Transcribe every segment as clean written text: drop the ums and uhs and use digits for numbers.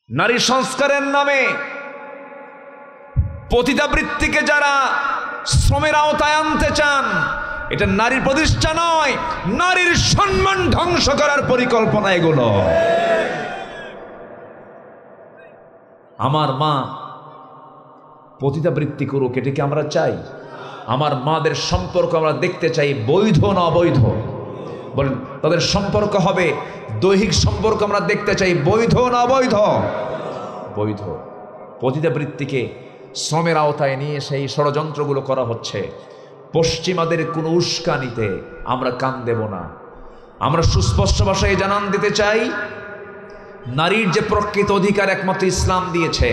নারী সংস্কারের নামে পতিতাবৃত্তিকে যারা শ্রমের আওতায় আনতে চান, এটা নারীর প্রতিষ্ঠা নয়, নারীর সম্মান ধ্বংস করার পরিকল্পনা এগুলো। আমার মা পতিতাবৃত্তি করুক, এটাকে আমরা চাই? আমার মাদের সম্পর্ক আমরা দেখতে চাই বৈধ না অবৈধ? বলেন, তাদের সম্পর্ক হবে দৈহিক সম্পর্ক আমরা দেখতে চাই বৈধ না অবৈধ? বৈধ। পতিতাবৃত্তিকে শ্রমের আওতায় নিয়ে সেই ষড়যন্ত্রগুলো করা হচ্ছে। পশ্চিমাদের কোনো উস্কানিতে আমরা কান দেব না। আমরা সুস্পষ্ট ভাষায় জানান দিতে চাই, নারীর যে প্রকৃত অধিকার একমাত্র ইসলাম দিয়েছে।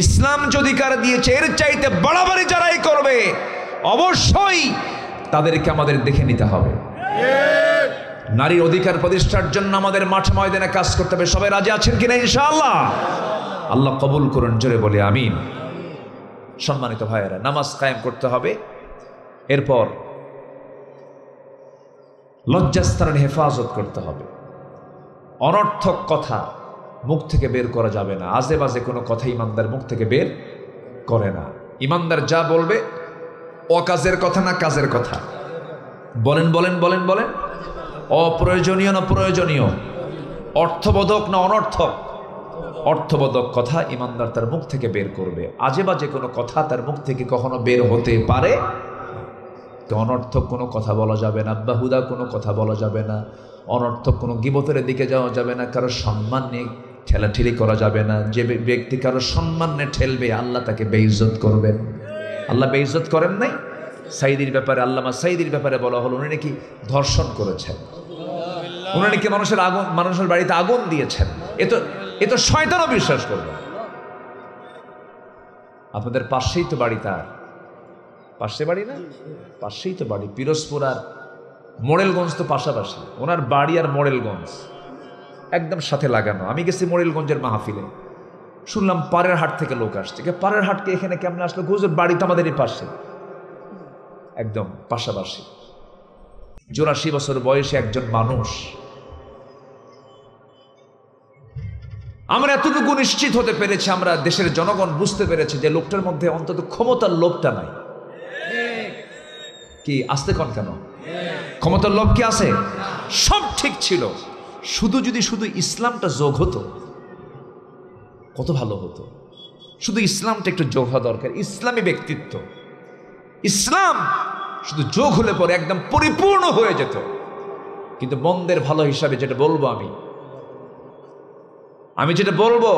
ইসলাম যে অধিকার দিয়েছে এর চাইতে বাড়াবাড়ি যারাই করবে অবশ্যই তাদেরকে আমাদের দেখে নিতে হবে। নারীর অধিকার প্রতিষ্ঠার জন্য আমাদের মাঠে ময়দানে কাজ করতে হবে। সবাই রাজি আছেন কিনা ইনশাআল্লাহ? আল্লাহ কবুল করুন, জোরে বলে আমিন। সম্মানিত ভাইয়েরা, নামাজ কায়েম করতে হবে। এরপর লজ্জাস্থানের হেফাজত করতে হবে। অনর্থক কথা মুখ থেকে বের করা যাবে না। আজে বাজে কোনো কথা ইমানদার মুখ থেকে বের করে না। ইমানদার যা বলবে অকাজের কথা না কাজের কথা। বলেন বলেন বলেন বলেন, অপ্রয়োজনীয় না প্রয়োজনীয়, অর্থবোধক না অনর্থক? অর্থবোধক কথা ইমানদার তার মুখ থেকে বের করবে। আজে বাজে কোনো কথা তার মুখ থেকে কখনো বের হতে পারে? তো অনর্থক কোনো কথা বলা যাবে না, বাহুদা কোনো কথা বলা যাবে না, অনর্থক কোনো গীবতের দিকে যাওয়া যাবে না, কারো সম্মান নিয়ে ঠেলাঠেলি করা যাবে না। যে ব্যক্তি কারো সম্মান নিয়ে ঠেলবে আল্লাহ তাকে বেইজ্জত করবেন। আল্লাহ বেইজ্জত করেন নাই? সাইদির ব্যাপারে, আল্লামা সাইদির ব্যাপারে বলা হলো উনি নাকি ধর্ষণ করেছেন, উনি নাকি মানুষের বাড়িতে আগুন দিয়েছেন। এ তো শয়তানও বিশ্বাস করবে। আপনাদের পাশেই তো বাড়ি, তার পাশে বাড়ি না? পাশেই তো বাড়ি। পিরোজপুর আর মোড়েলগঞ্জ তো পাশাপাশি। ওনার বাড়ি আর মোড়েলগঞ্জ একদম সাথে লাগানো। আমি গেছি মোড়েলগঞ্জের মাহফিলে, শুনলাম পাড়ের হাট থেকে লোক আসছে। পাড়ের হাটকে এখানে কেমন আসলো? হুজুর বাড়ি তো আমাদেরই পাশে, একদম পাশাপাশি। 84 বছর বয়সে একজন মানুষ। আমরা এতটুকু নিশ্চিত হতে পেরেছি, আমরা দেশের জনগণ বুঝতে পেরেছে যে লোকটার মধ্যে অন্তত ক্ষমতার লোভটা নাই। কি আসতে কন কেন? ক্ষমতার লোভ কি আছে? সব ঠিক ছিল, শুধু ইসলামটা যোগ হতো কত ভালো হতো। শুধু ইসলামটা একটু যোগ হওয়া দরকার। ইসলামী ব্যক্তিত্ব, ইসলাম শুধু যোগ হলে পরে একদম পরিপূর্ণ হয়ে যেত। কিন্তু মন্দের ভালো হিসাবে যেটা বলবো, আমি যেটা বলবো,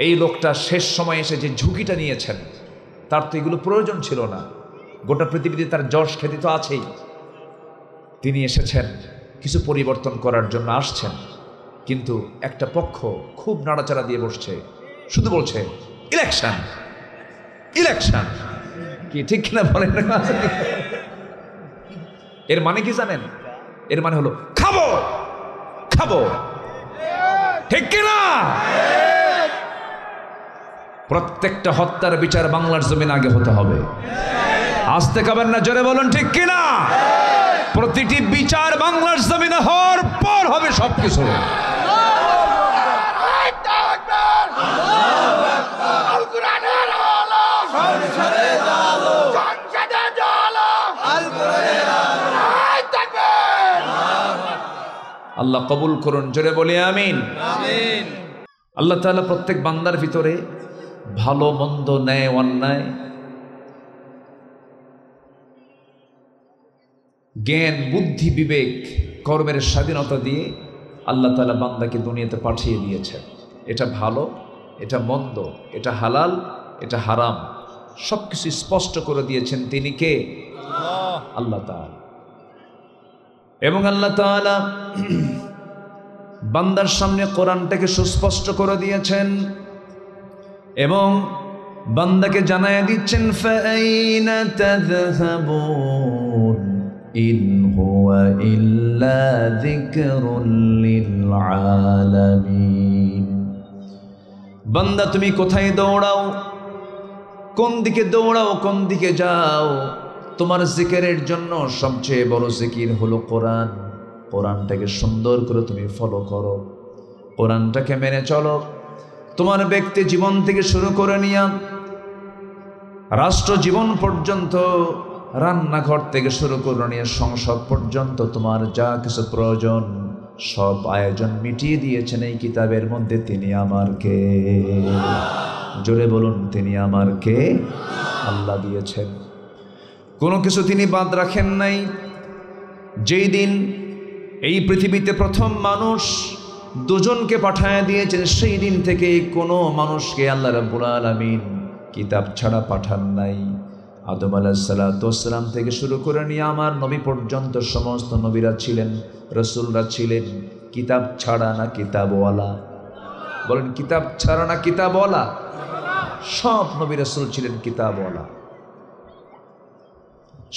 এই লোকটা শেষ সময় এসে যে ঝুঁকিটা নিয়েছেন তার তো এগুলো প্রয়োজন ছিল না। গোটা পৃথিবীতে তার যশ খ্যাতি তো আছেই। তিনি এসেছেন কিছু পরিবর্তন করার জন্য আসছেন, কিন্তু একটা পক্ষ খুব নাড়াচাড়া দিয়ে বসছে, শুধু বলছে ইলেকশন ইলেকশন। কি ঠিক কিনা বলেন? এর মানে কি জানেন? এর মানে হলো খাবো খাবো, ঠিক কিনা? প্রত্যেকটা হত্যার বিচার বাংলার জমিন আগে হতে হবে। আসতে খাবেন না, জোরে বলুন ঠিক কিনা? প্রতিটি বিচার বাংলার জমিনে হওয়ার পর হবে সবকিছু। আল্লাহ কবুল করুন, জোরে বলি আমিন। আল্লাহ তাআলা প্রত্যেক বান্দার ভিতরে ভালো মন্দ, ন্যায় অন্যায়, জ্ঞান, বুদ্ধি, বিবেক, কর্মের স্বাধীনতা দিয়ে আল্লাহ তাআলা বান্দাকে দুনিয়াতে পাঠিয়ে দিয়েছেন। এটা ভালো, এটা মন্দ, এটা হালাল, এটা হারাম, সবকিছু স্পষ্ট করে দিয়েছেন। তিনি কে? আল্লাহ তাআলা। এবং আল্লাহ তাআলা বান্দার সামনে কোরআনটাকে সুস্পষ্ট করে দিয়েছেন এবং বান্দাকে জানায় দিচ্ছেন, ফাআইনা তাযহাবুন ইন হুয়া ইল্লা যিকরুল লিল আলামিন। বান্দা তুমি কোথায় দৌড়াও, কোন দিকে দৌড়াও, কোন দিকে যাও? তোমার জিকিরের জন্য সবচেয়ে বড় জিকির হলো কোরআন। কোরআনটাকে সুন্দর করে তুমি ফলো করো, কোরআনটাকে মেনে চলো। তোমার ব্যক্তি জীবন থেকে শুরু করে নিয়া রাষ্ট্র জীবন পর্যন্ত, রান্নাঘর থেকে শুরু করে নিয়ে সংসদ পর্যন্ত তোমার যা কিছু প্রয়োজন সব আয়োজন মিটিয়ে দিয়েছেন এই কিতাবের মধ্যে। তিনি আমার কে? জোরে বলুন, তিনি আমার কে? আল্লাহ দিয়েছেন, কোনো কিছু তিনি বাদ রাখেন নাই। যেই দিন এই পৃথিবীতে প্রথম মানুষ দুজনকে পাঠায় দিয়েছেন, সেই দিন থেকে কোনো মানুষকে আল্লাহ রাব্বুল আলামিন কিতাব ছাড়া পাঠান নাই। আদম আলাইহিস সালাতু ওয়াস সালাম থেকে শুরু করে নিয়ে আমার নবী পর্যন্ত সমস্ত নবীরা ছিলেন, রাসূলরা ছিলেন কিতাব ছাড়া না কিতাবওয়ালা? বলেন, কিতাব ছাড়া না কিতাবওয়ালা? সব নবী রাসূল ছিলেন কিতাবওয়ালা।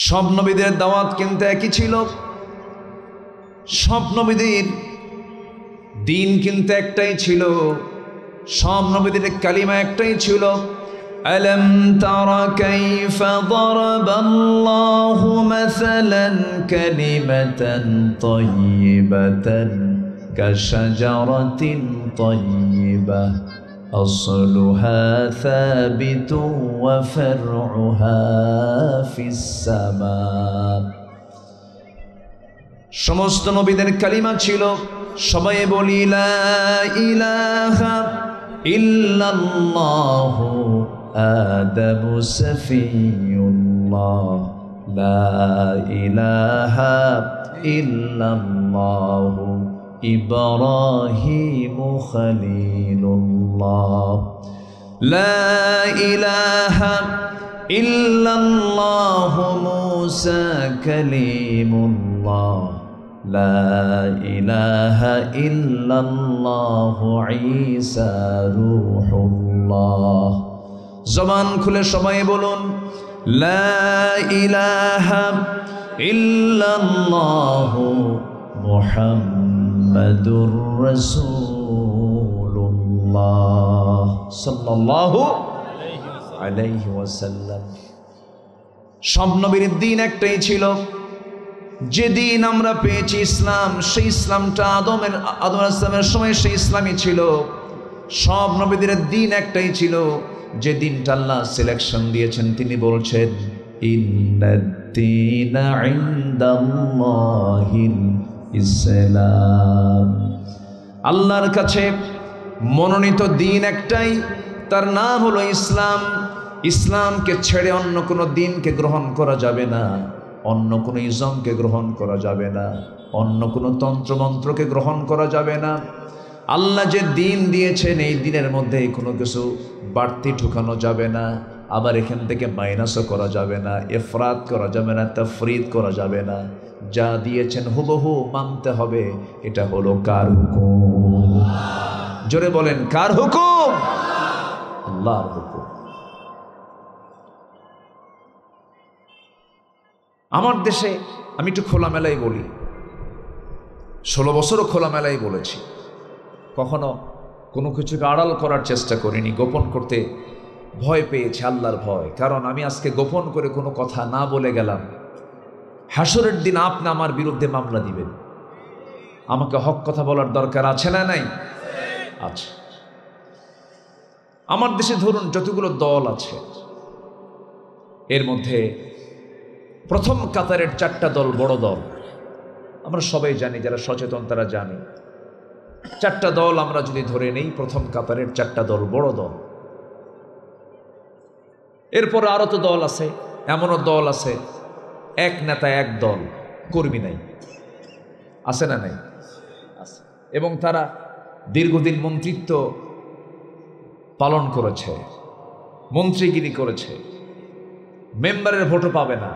সব নবীদের দাওয়াত কিন্তু একই ছিল, সব নবীদের দিন কিন্তু একটাই ছিল, সব নবীদের কালিমা একটাই ছিল। আলম তারা কাইফা দারাবাল্লাহু মাসালান কালিমাতান তাইয়িবাতান কাশাজারাতিন তাইয়িবাহ আসলুহা সাবিতুন ওয়া ফারউহা ফিস সামা। সমস্ত নবীদের কালিমা ছিল, সবাই বলি লা ইলাহা ইল্লাল্লাহু আদামু সফিয়ুল্লাহ, লা ইলাহা ইল্লাল্লাহু ইব্রাহিমু খলিলুল্লাহ, লা ইলাহা ইল্লাল্লাহু মুসা কালিমুল্লাহ, লা ইলাহা ইল্লাল্লাহু ঈসা রূহুল্লাহ। জবান খুলে সবাই বলুন লা ইলাহা ইল্লাল্লাহু মুহাম্মাদুর রাসূলুল্লাহ সাল্লাল্লাহু আলাইহি ওয়াসাল্লাম। সব নবীর দিন একটাই ছিল। যেদিন আমরা পেয়েছি ইসলাম, সেই ইসলামটা আদম আলাইহিস সালামের সময় সেই ইসলামই ছিল। সব নবীদের দিন একটাই ছিল। যে দিনটা আল্লাহ সিলেকশন দিয়েছেন, তিনি বলছেন ইন্নাদ-দীনা ইনদাল্লাহিল ইসলাম। আল্লাহর কাছে মনোনীত দিন একটাই, তার নাম হলো ইসলাম। ইসলামকে ছেড়ে অন্য কোনো দিনকে গ্রহণ করা যাবে না, অন্য কোনো ইজমকে গ্রহণ করা যাবে না, অন্য কোনো তন্ত্রমন্ত্রকে গ্রহণ করা যাবে না। আল্লাহ যে দিন দিয়েছেন এই দিনের মধ্যে কোনো কিছু বাড়তি ঢুকানো যাবে না, আবার এখান থেকে মাইনাসও করা যাবে না, ইফরাত করা যাবে না, তাফরিদ করা যাবে না। যা দিয়েছেন হুবহু মানতে হবে। এটা হলো কার হুকুম? জোরে বলেন, কার হুকুম? আল্লাহর হুকুম। আমার দেশে আমি একটু খোলামেলাই বলি, 16 বছরও খোলামেলাই বলেছি। কখনো কোনো কিছুকে আড়াল করার চেষ্টা করিনি, গোপন করতে ভয় পেয়েছি, আল্লাহর ভয়। কারণ আমি আজকে গোপন করে কোনো কথা না বলে গেলাম, হাসরের দিন আপনি আমার বিরুদ্ধে মামলা দিবেন। আমাকে হক কথা বলার দরকার আছে না নাই? আছে। আমার দেশে ধরুন যতগুলো দল আছে, এর মধ্যে প্রথম কাতারের 4টা দল বড় দল। আমরা সবাই জানি, যারা সচেতন তারা জানি। 4টা দল আমরা যদি ধরে নেই, প্রথম কাতারের 4টা দল বড় দল। এরপর আরো তো দল আছে, এমনও দল আছে এক নেতা এক দল, কর্মী নাই। আছে না নাই? আছে। এবং তারা দীর্ঘদিন মন্ত্রিত্ব পালন করেছে, মন্ত্রীগিরি করেছে, মেম্বারের ভোটও পাবে না।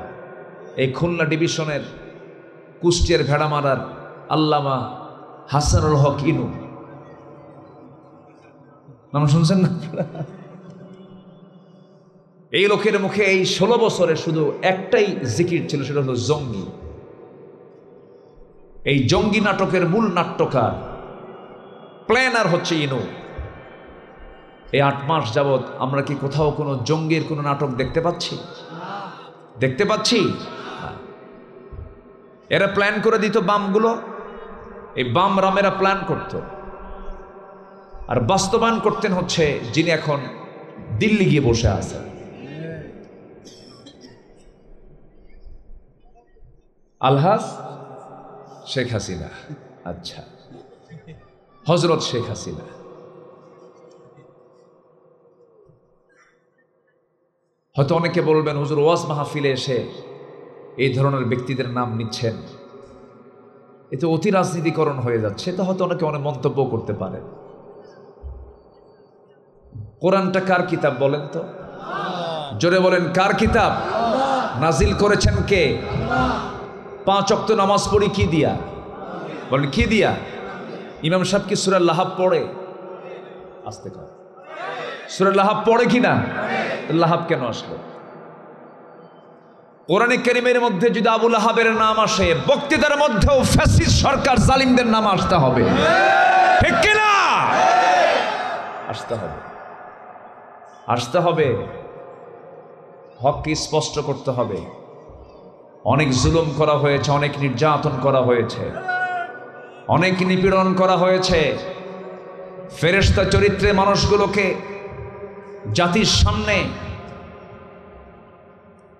এই খুলনা ডিভিশনের কুষ্টিয়ার ভেড়ামারার আল্লামা হাসানুল হক ইনু, নাম শুনছেন না? এই লোকের মুখে এই 16 বছরে শুধু একটাই জিকির ছিল, সেটা হলো জঙ্গি। এই জঙ্গি নাটকের মূল নাট্যকার, প্ল্যানার হচ্ছে ইনু। এই 8 মাস যাবৎ আমরা কি কোথাও কোনো জঙ্গির কোনো নাটক দেখতে পাচ্ছি? দেখতে পাচ্ছি? এরা প্ল্যান করে দিত বামগুলো, এই বাম রামেরা প্ল্যান করত। আর বাস্তবায়ন করতেন হচ্ছে যিনি এখন দিল্লি গিয়ে বসে আছেন, আলহাজ শেখ হাসিনা। আচ্ছা, হজরত শেখ হাসিনা। হয়তো অনেকে বলবেন, হুজুর ওয়াজ মাহফিলে এসে এই ধরনের ব্যক্তিদের নাম নিচ্ছেন, এতে অতি রাজনীতিকরণ হয়ে যাচ্ছে। তো হয়তো অনেকে অনেক মন্তব্য করতে পারে। কোরআনটা কার কিতাব বলেন তো? জোরে বলেন, কার কিতাব? নাজিল করেছেন কে? 5 ওয়াক্ত নামাজ পড়ি কি দিয়া? বলেন কি দিয়া? ইমাম সাহেব কি সূরা লাহাব পড়ে? আস্তে কর, সূরা লাহাব পড়ে কিনা? লাহাব কেন আসলো? কোরআনে কারীমের মধ্যে যদি আবু লাহাবের নাম আসে, বক্তৃতার মধ্যেও ফ্যাসিস্ট সরকার জালিমদের নাম আসতে হবে, ঠিক কিনা? আসতে হবে, আসতে হবে। হককে স্পষ্ট করতে হবে। অনেক জুলুম করা হয়েছে, অনেক নির্যাতন করা হয়েছে, অনেক নিপীড়ন করা হয়েছে। ফেরেশতা চরিত্রে মানুষগুলোকে জাতির সামনে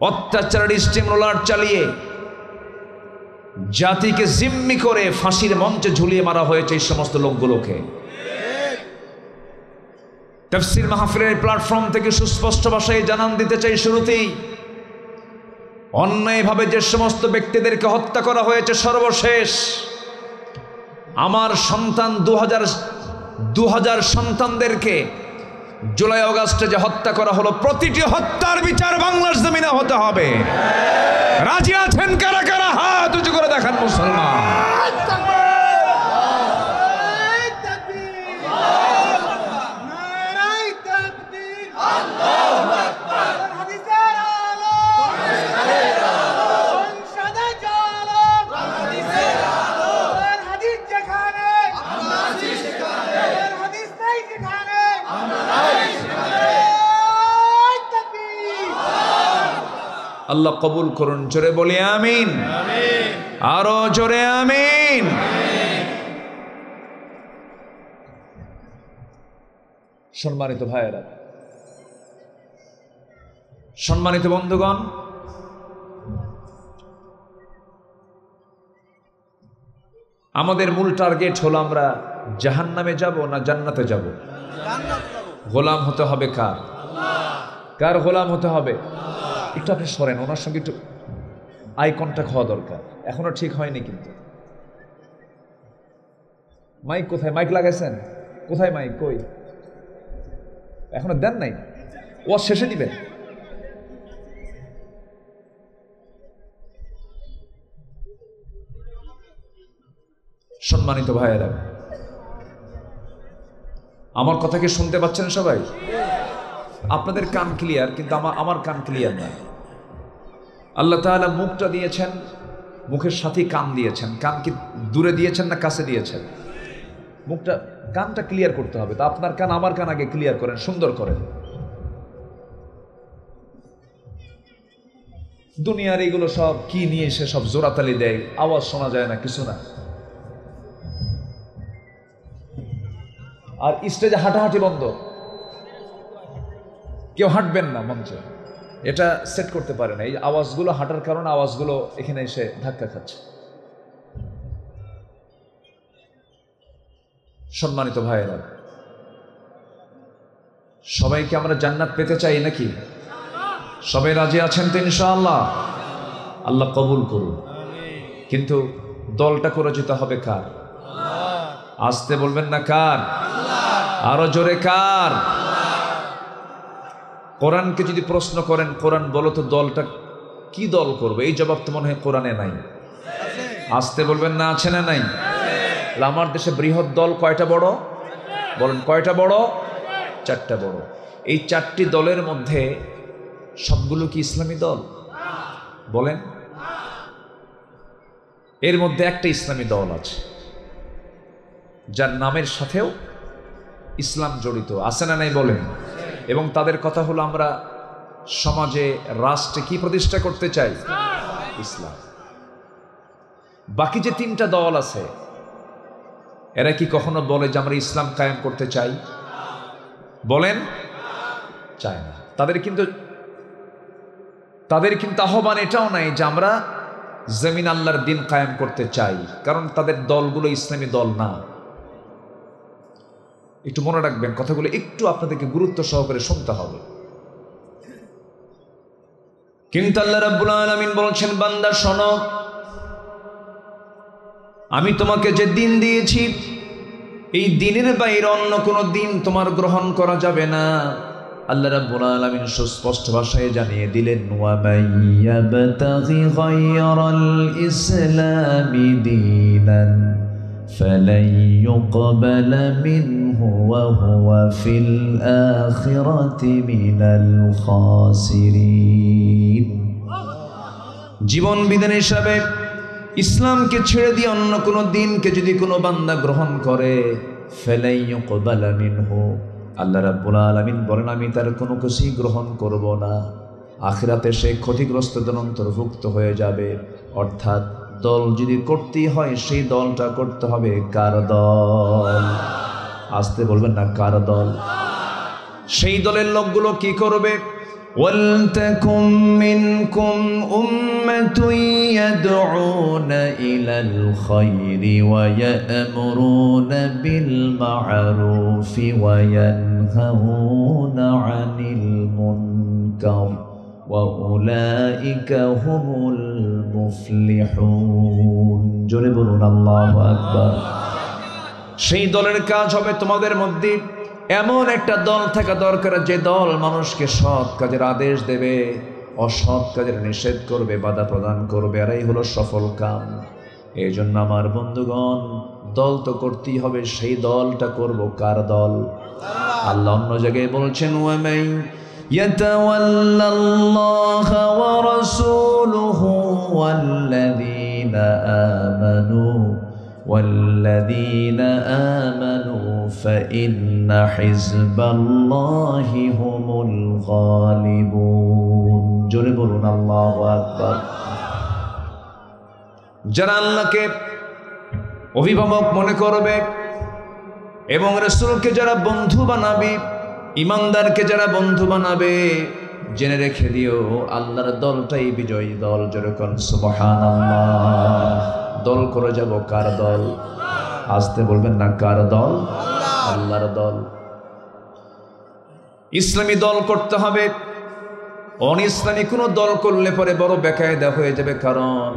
অত্যাচার স্টিমরোলার চালিয়ে জাতিকে জিম্মি করে ফাঁসির মঞ্চে ঝুলিয়ে মারা হয়েছে এই সমস্ত লোকগুলোকে। তাফসীর মাহফিলের প্ল্যাটফর্ম থেকে সুস্পষ্ট ভাষায় জানান দিতে চাই শুরুতেই, অন্যায়ভাবে যে সমস্ত ব্যক্তিদেরকে হত্যা করা হয়েছে, সর্বশেষ আমার সন্তান 2000 সন্তানদেরকে জুলাই আগস্টে যে হত্যা করা হলো, প্রতিটি হত্যার বিচার বাংলার জমিনে হতে হবে। রাজি আছেন কারা কারা? হাত উঁচু করে দেখান মুসলমান। আল্লাহ কবুল করুন। জোরে বলি আমিন, আরো জোরে আমিন। সম্মানিত ভাইয়েরা, সম্মানিত বন্ধুগণ, আমাদের মূল টার্গেট হলো আমরা জাহান্নামে যাব না জান্নাতে যাব? গোলাম হতে হবে কার? কার গোলাম হতে হবে? একটু আপনি সরেন, ওনার সঙ্গে একটু আই কন্ট্যাক্ট হওয়া দরকার। এখনো ঠিক হয়নি কিন্তু। মাইক কোথায়? মাইক লাগাইছেন কোথায়? মাইক কই? এখনো দেন নাই? ও শেষে দিবেন। সম্মানিত ভাইয়েরা, আমার কথা কি শুনতে পাচ্ছেন সবাই? আপনাদের কান ক্লিয়ার, কিন্তু আমার কান ক্লিয়ার না। আল্লাহ তাআলা মুখটা দিয়েছেন, মুখের সাথে কান দিয়েছেন। কান কি দূরে দিয়েছেন না কাছে দিয়েছেন? মুখটা, কানটা ক্লিয়ার করতে হবে। তা আপনার কান আমার কান আগে ক্লিয়ার করেন, সুন্দর করেন। দুনিয়ার এগুলো সব কি নিয়ে এসে সব জোরাতালি দেয়, আওয়াজ শোনা যায় না, কিছু না। আর স্টেজে হাঁটাহাঁটি বন্ধ, কেউ হাঁটবেন না মঞ্চে। এটা সেট করতে পারে না। এই আওয়াজগুলো, হাঁটার কারণে আওয়াজগুলো এখানে এসে ধাক্কা খাচ্ছে। সম্মানিত ভাইয়েরা, সবাইকে আমরা জান্নাত পেতে চাই নাকি? সবাই রাজি আছেন তো ইনশাআল্লাহ? আল্লাহ কবুল করুন। কিন্তু দলটা করে যেতে হবে কার? আসতে বলবেন না কার? আরো জোরে কার? কোরআনকে যদি প্রশ্ন করেন, কোরআন বলো তো দলটা কি দল করবে, এই জবাব তো মনে হয় কোরআনে নাই। আসতে বলবেন না, আছে না নাই? আমার দেশে বৃহৎ দল কয়টা বড় বলেন? কয়টা বড়? 4টা বড়। এই 4টি দলের মধ্যে সবগুলো কি ইসলামী দল বলেন? এর মধ্যে একটা ইসলামী দল আছে যার নামের সাথেও ইসলাম জড়িত, আছে না নাই বলেন? এবং তাদের কথা হলো, আমরা সমাজে, রাষ্ট্রে কি প্রতিষ্ঠা করতে চাই? ইসলাম। বাকি যে 3টা দল আছে, এরা কি কখনো বলে যে আমরা ইসলাম কায়েম করতে চাই? বলেন, চায় না। তাদের কিন্তু আহ্বান এটাও নাই যে আমরা জমিন আল্লাহর দিন কায়েম করতে চাই, কারণ তাদের দলগুলো ইসলামী দল না। একটু মনে রাখবেন, কথাগুলো একটু আপনাদেরকে গুরুত্ব সহকারে শুনতে হবে। কিন্তু আল্লাহ রাব্বুল আলামিন বলছেন, বান্দা শোনো, আমি তোমাকে যে দিন দিয়েছি এই দিনের বাইরে অন্য কোনো দিন তোমার গ্রহণ করা যাবে না। আল্লাহ রাব্বুল আলামিন সুস্পষ্ট ভাষায় জানিয়ে দিলেন, ওয়া মাইয়াবতাগি গায়রাল ইসলামি দীনান ফালাই ইউকবালা মিনহু ওয়া হুয়া ফিল আখিরাতি মিনাল খাসিরিন। জীবন বিধান হিসাবে ইসলামকে ছেড়ে দিয়ে অন্য কোনো দিনকে যদি কোনো বান্দা গ্রহণ করে, ফালাই ইউকবালা মিনহু, আল্লাহ রাব্বুল আলামিন বলেন আমি তার কোনো কিছুই গ্রহণ করব না। আখিরাতে সে ক্ষতিগ্রস্তদের অন্তর্ভুক্ত হয়ে যাবে। অর্থাৎ দল যদি করতেই হয়, সেই দলটা করতে হবে কার দল? আসতে বলবেন না, কার দল? সেই দলের লোকগুলো কি করবে? ওয়ালতাকুম মিনকুম উম্মাতুন ইয়াদউনা ইলাল খায়রি ওয়া ইয়া'মুরুনা বিল মা'রুফি ওয়া ইয়ানহাউনা আনিল মুনকার ওয়া উলাইকা হুমুল মুফলিহুন। জোরে বলুন আল্লাহু আকবার। সেই দলের কাজ হবে তোমাদের মধ্যে এমন একটা দল থাকা দরকার, যে দল মানুষকে সৎ কাজের আদেশ দেবে, অসৎ কাজের নিষেধ করবে, বাধা প্রদান করবে। আর এই হলো সফল কাম। এই জন্য আমার বন্ধুগণ, দল তো করতেই হবে। সেই দলটা করব কার দল? আল্লাহ অন্য জায়গায় বলছেন, ওয়া মান ইয়াতাওয়াল্লাল্লাহা ওয়া রাসূলুহু ওয়াল্লাযীনা আমানু والذين آمنوا فإن حزب الله هم الغالبون। জোরে বলুন আল্লাহু আকবার। যারা আল্লাহকে অভিভাবক মনে করবে এবং রাসূলকে যারা বন্ধু বানাবে, ইমানদারকে যারা বন্ধু বানাবে, জেনে রেখে দিও আল্লাহর দলটাই বিজয়ী দল। জোরে কোন সুবহানাল্লাহ। দল করে যাব কার দল? আসতে বলবেন না, কার দল? আল্লাহর দল। ইসলামী দল করতে হবে। অন ইসলামী কোনো দল করলে পরে বড় বেকায়দা হয়ে যাবে, কারণ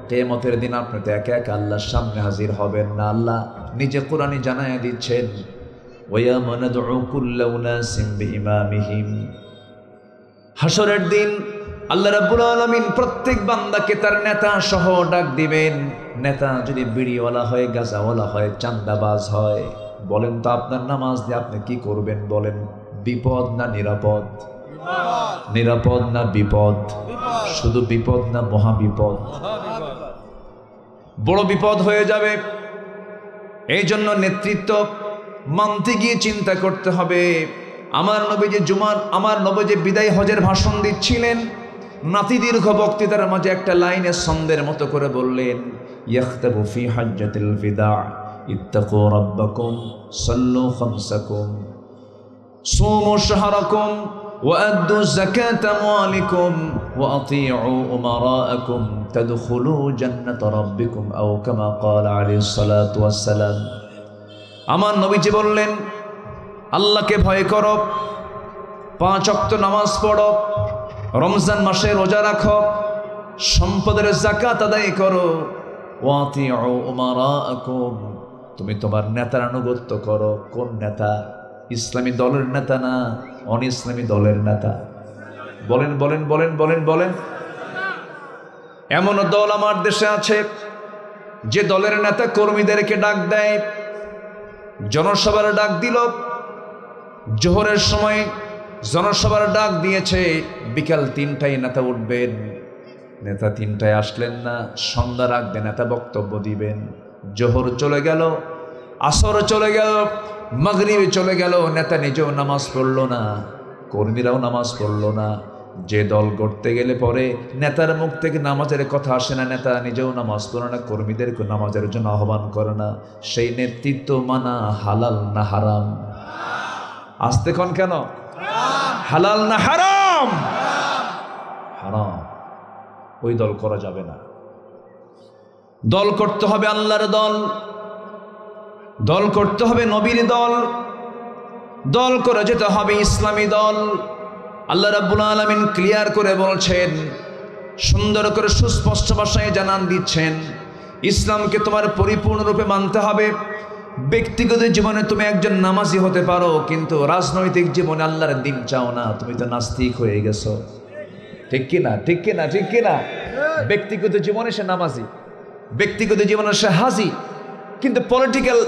কিয়ামতের দিন আপনি তো একা একা আল্লাহর সামনে হাজির হবেন না। আল্লাহ নিজে কোরআনে জানায়া দিচ্ছেন, ওয়া ইয়াওমা নাদউ কুল্লা উনাসিম বিইমামিহিম। হাসরের দিন আল্লাহ রাব্বুল আলামিন প্রত্যেক বান্দাকে তার নেতা সহ ডাক দিবেন। নেতা যদি বিড়িওয়ালা হয়, গাঁজাওয়ালা হয়, চান্দাবাজ হয়, বলেন তো আপনার নামাজ দিয়ে আপনি কি করবেন? বলেন, বিপদ না নিরাপদ? নিরাপদ না বিপদ? শুধু বিপদ না মহাবিপদ? বড় বিপদ হয়ে যাবে। এই জন্য নেতৃত্ব মানতে গিয়ে চিন্তা করতে হবে। আমার নবী যে বিদায় হজের ভাষণ দিচ্ছিলেন, নাতি দীর্ঘ বক্তৃতার মাঝে একটা লাইনে ছন্দের মতো করে বললেন, ইয়াখতাবু ফি হাজ্জাতিল বিদা ইত্তাকু রাব্বাকুম সাল্লু খামসাকুম সুমু শাহরাকুম ওয়া আদ্দু যাকাতা আমওয়ালিকুম ওয়া আতিউ উমারাআকুম তাদখুলু জান্নাতা রাব্বিকুম আও কামা ক্বালা আলাইহিস সালাতু ওয়াস সালাম। আমার নবীজি বললেন, আল্লাহকে ভয় করো, 5 ওয়াক্ত নামাজ পড়ো, রমজান মাসে রোজা রাখো, সম্পদের যাকাত আদায় করো, ওয়াতিউ উমারাআকুম, তুমি তোমার নেতার আনুগত্য করো। কোন নেতা? ইসলামী দলের নেতা না, অন ইসলামী দলের নেতা? বলেন বলেন বলেন বলেন বলেন। এমন দল আমার দেশে আছে যে দলের নেতা কর্মীদেরকে ডাক দেয়, জনসভার ডাক দিল, জোহরের সময় জনসভার ডাক দিয়েছে, বিকাল 3টায় নেতা উঠবেন। নেতা 3টায় আসলেন না, সন্ধ্যার আগে নেতা বক্তব্য দিবেন। জোহর চলে গেল, আসর চলে গেল, মাগরিব চলে গেল, নেতা নিজেও নামাজ পড়লো না, কর্মীরাও নামাজ পড়লো না। যে দল করতে গেলে পরে নেতার মুখ থেকে নামাজের কথা আসে না, নেতা নিজেও নামাজ পড়ে না, কর্মীদেরকে নামাজের জন্য আহ্বান করে না, সেই নেতৃত্ব মানা হালাল না হারাম? আসতে কোন কেন? হালাল না হারাম? হারাম। ওই দল করা যাবে না। দল করতে হবে আল্লাহর দল, দল করতে হবে নবীর দল, দল করে যেতে হবে ইসলামী দল। আল্লাহ রাব্বুল আলামিন ক্লিয়ার করে বলছেন, সুন্দর করে সুস্পষ্ট ভাষায় জানান দিচ্ছেন, ইসলামকে তোমার পরিপূর্ণরূপে মানতে হবে। ব্যক্তিগত জীবনে তুমি একজন নামাজি হতে পারো, কিন্তু রাজনৈতিক জীবনে আল্লাহর দিন চাও না, তুমি তো নাস্তিক হয়ে গেছো। ঠিক কিনা? ঠিক কিনা? ঠিক কিনা? ব্যক্তিগত জীবনে সে নামাজি, ব্যক্তিগত জীবনে সে হাজি, কিন্তু পলিটিক্যাল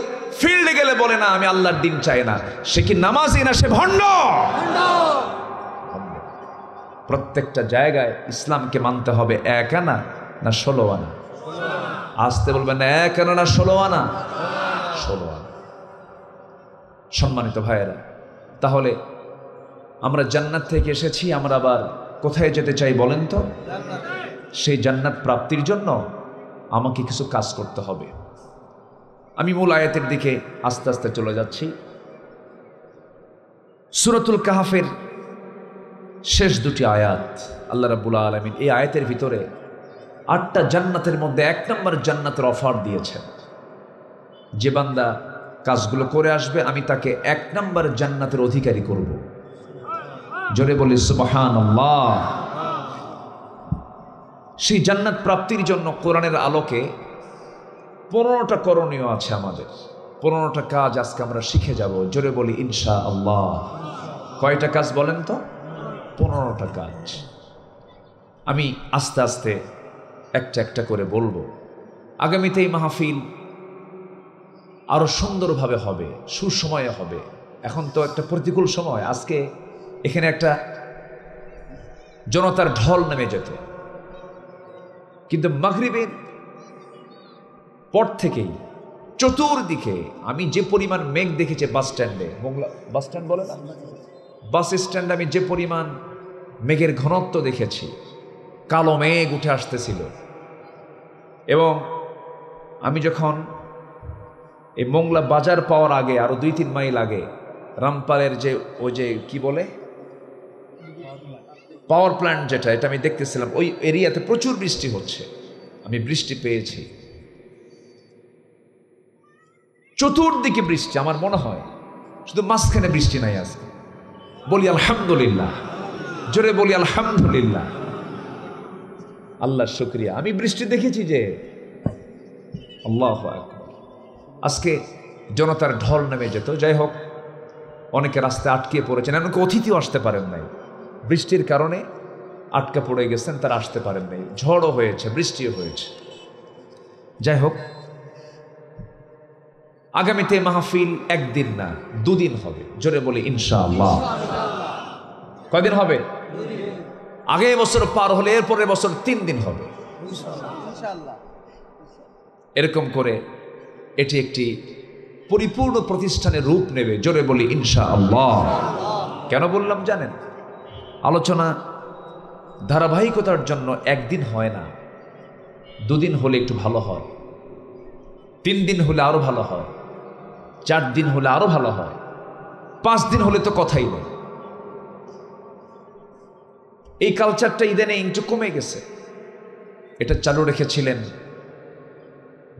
ফিল্ডে গেলে বলে না আমি আল্লাহর দিন চাই না। সে কি নামাজি না সে ভণ্ড? প্রত্যেকটা জায়গায় ইসলামকে মানতে হবে। এক আনা না 16 আনা? আসতে বলবেন না, এক আনা না 16 আনা? 16 আনা। সম্মানিত ভাইয়েরা, তাহলে আমরা জান্নাত থেকে এসেছি, আমরা আবার কোথায় যেতে চাই বলেন তো? সেই জান্নাত প্রাপ্তির জন্য আমাকে কিছু কাজ করতে হবে। আমি মূল আয়াতের দিকে আস্তে আস্তে চলে যাচ্ছি। সূরাতুল কাহফের শেষ দুটি আয়াত, আল্লাহ রাব্বুল আলামিন এই আয়াতের ভিতরে 8টা জান্নাতের মধ্যে 1 নম্বর জান্নাতের অফার দিয়েছেন। যে বান্দা কাজগুলো করে আসবে আমি তাকে 1 নম্বর জান্নাতের অধিকারী করব। জোরে বলি সুবহানাল্লাহ। সেই জান্নাত প্রাপ্তির জন্য কোরআনের আলোকে 15টা করণীয় আছে আমাদের, 15টা কাজ আজকে আমরা শিখে যাব। জোরে বলি ইনশাআল্লাহ। কয়টা কাজ বলেন তো? 15টা কাজ। আমি আস্তে আস্তে একটা একটা করে বলবো। আগামীতে এই মাহফিল আরো সুন্দরভাবে হবে, সুসময়ে হবে। এখন তো একটা প্রতিকূল সময়, আজকে এখানে একটা জনতার ঢল নেমে যেত, কিন্তু মাগরিবের পর থেকেই চতুর্দিকে আমি যে পরিমাণ মেঘ দেখেছি বাস স্ট্যান্ডে, বাস স্ট্যান্ড বলে না, বাস স্ট্যান্ডে আমি যে পরিমাণ মেঘের ঘনত্ব দেখেছি, কালো মেঘ উঠে আসতেছিল। এবং আমি যখন এই মোংলা বাজার পাওয়ার আগে আরো 2-3 মাইল আগে রামপালের যে ওই যে কি বলে পাওয়ার প্ল্যান্ট যেটা, এটা আমি দেখতেছিলাম, ওই এরিয়াতে প্রচুর বৃষ্টি হচ্ছে, আমি বৃষ্টি পেয়েছি, চতুর্দিকে বৃষ্টি। আমার মনে হয় শুধু মাঝখানে বৃষ্টি নাই আজকে। বলি আলহামদুলিল্লাহ, জোরে বলি আলহামদুলিল্লাহ। আল্লাহর শুকরিয়া, আমি বৃষ্টি দেখেছি যে। আল্লাহু আকবার। আজকে জনতার ঢল নেমে যেত। যাই হোক, অনেকে রাস্তায় আটকে পড়েছেন, এমনকি অতিথিও আসতে পারেন নাই, বৃষ্টির কারণে আটকা পড়ে গেছেন, তারা আসতে পারেন নাই। ঝড়ও হয়েছে, বৃষ্টিও হয়েছে। যাই হোক, আগামীতে মাহফিল 1 দিন না 2 দিন হবে। জোরে বলি ইনশাআল্লাহ। কয়দিন হবে? আগে বছর পার হলে এরপরের বছর 3 দিন হবে এরকম করে এটি একটি পরিপূর্ণ প্রতিষ্ঠানের রূপ নেবে। জোরে বলি ইনশাআল্লাহ। কেন বললাম জানেন? আলোচনা ধারাবাহিকতার জন্য 1 দিন হয় না, 2 দিন হলে একটু ভালো হয়, 3 দিন হলে আরো ভালো হয়, 4 দিন হলে আরো ভালো হয়, 5 দিন হলে তো কথাই নেই। এই কালচারটা ইদানে একটু কমে গেছে। এটা চালু রেখেছিলেন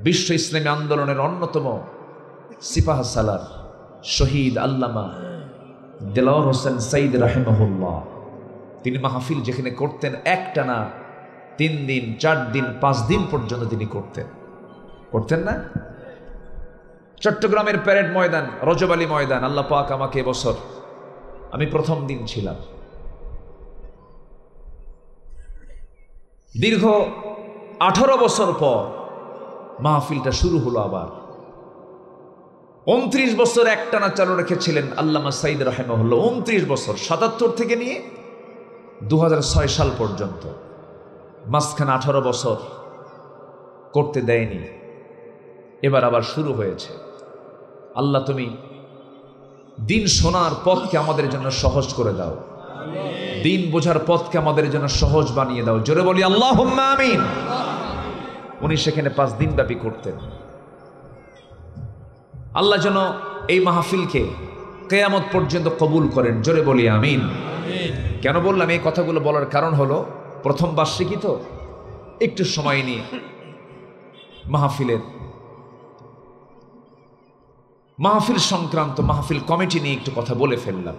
বিশ্ব ইসলামী আন্দোলনের অন্যতম সিপাহ সালার শহীদ আল্লামা দেলাওয়ার হোসেন সাইদ রাহিমাহুল্লাহ। তিনি মাহফিল যেখানে করতেন একটানা 3 দিন 4 দিন 5 দিন পর্যন্ত তিনি করতেন না? চট্টগ্রামের প্যারেড ময়দান, রজব আলী ময়দান, আল্লাহ পাক আমাকে এবছর, আমি প্রথম দিন ছিলাম, দীর্ঘ 18 বছর পর মাহফিলটা শুরু হলো আবার। 29 বছর একটানা চালু রেখেছিলেন আল্লামা সাইদ রাহিমাহুল্লাহ। 29 বছর, 77 থেকে নিয়ে 2006 সাল পর্যন্ত, মাঝখানে 18 বছর করতে দেয়নি। এবার আবার শুরু হয়েছে। আল্লাহ তুমি দিন শোনার পথকে আমাদের জন্য সহজ করে দাও। দিন বোঝার পথকে আমাদের জন্য সহজ বানিয়ে দাও, জোরে বলি আল্লাহুম্মা আমিন। উনি সেখানে 5 দিন ব্যাপী করতেন। আল্লাহ যেন এই মাহফিলকে কিয়ামত পর্যন্ত কবুল করেন, জোরে বলি আমিন। কেন বললাম এই কথাগুলো বলার কারণ হলো, প্রথম বার্ষিকী তো, একটু সময় নিয়ে মাহফিল সংক্রান্ত মাহফিল কমিটি নিয়ে একটু কথা বলে ফেললাম।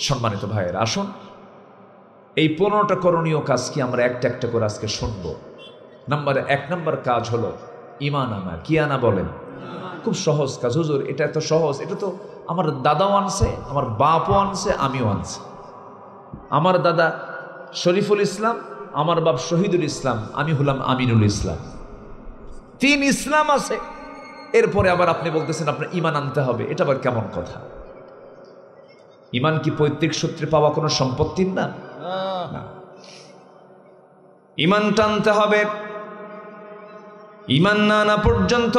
সম্মানিত ভাইয়ের, আসুন এই 15টা করণীয় কাজ কি আমরা একটা একটা করে আজকে শুনব। 1 নম্বর কাজ হলো ঈমান আনা। কি আনা বলেন? খুব সহজ কাজ। হুজুর এটা এত সহজ, এটা তো আমার দাদাও আনছে, আমার বাপও আনছে, আমিও আনছি। আমার দাদা শরীফুল ইসলাম, আমার বাপ শহীদুল ইসলাম, আমি হলাম আমিনুল ইসলাম। 3 ইসলাম আছে, এরপরে আবার আপনি বলতেছেন আপনার ঈমান আনতে হবে। এটা আবার কেমন কথা? ঈমান কি পৈতৃক সূত্রে পাওয়া কোনো সম্পত্তির নাম? না, ঈমান টানতে হবে। ঈমান না আনা পর্যন্ত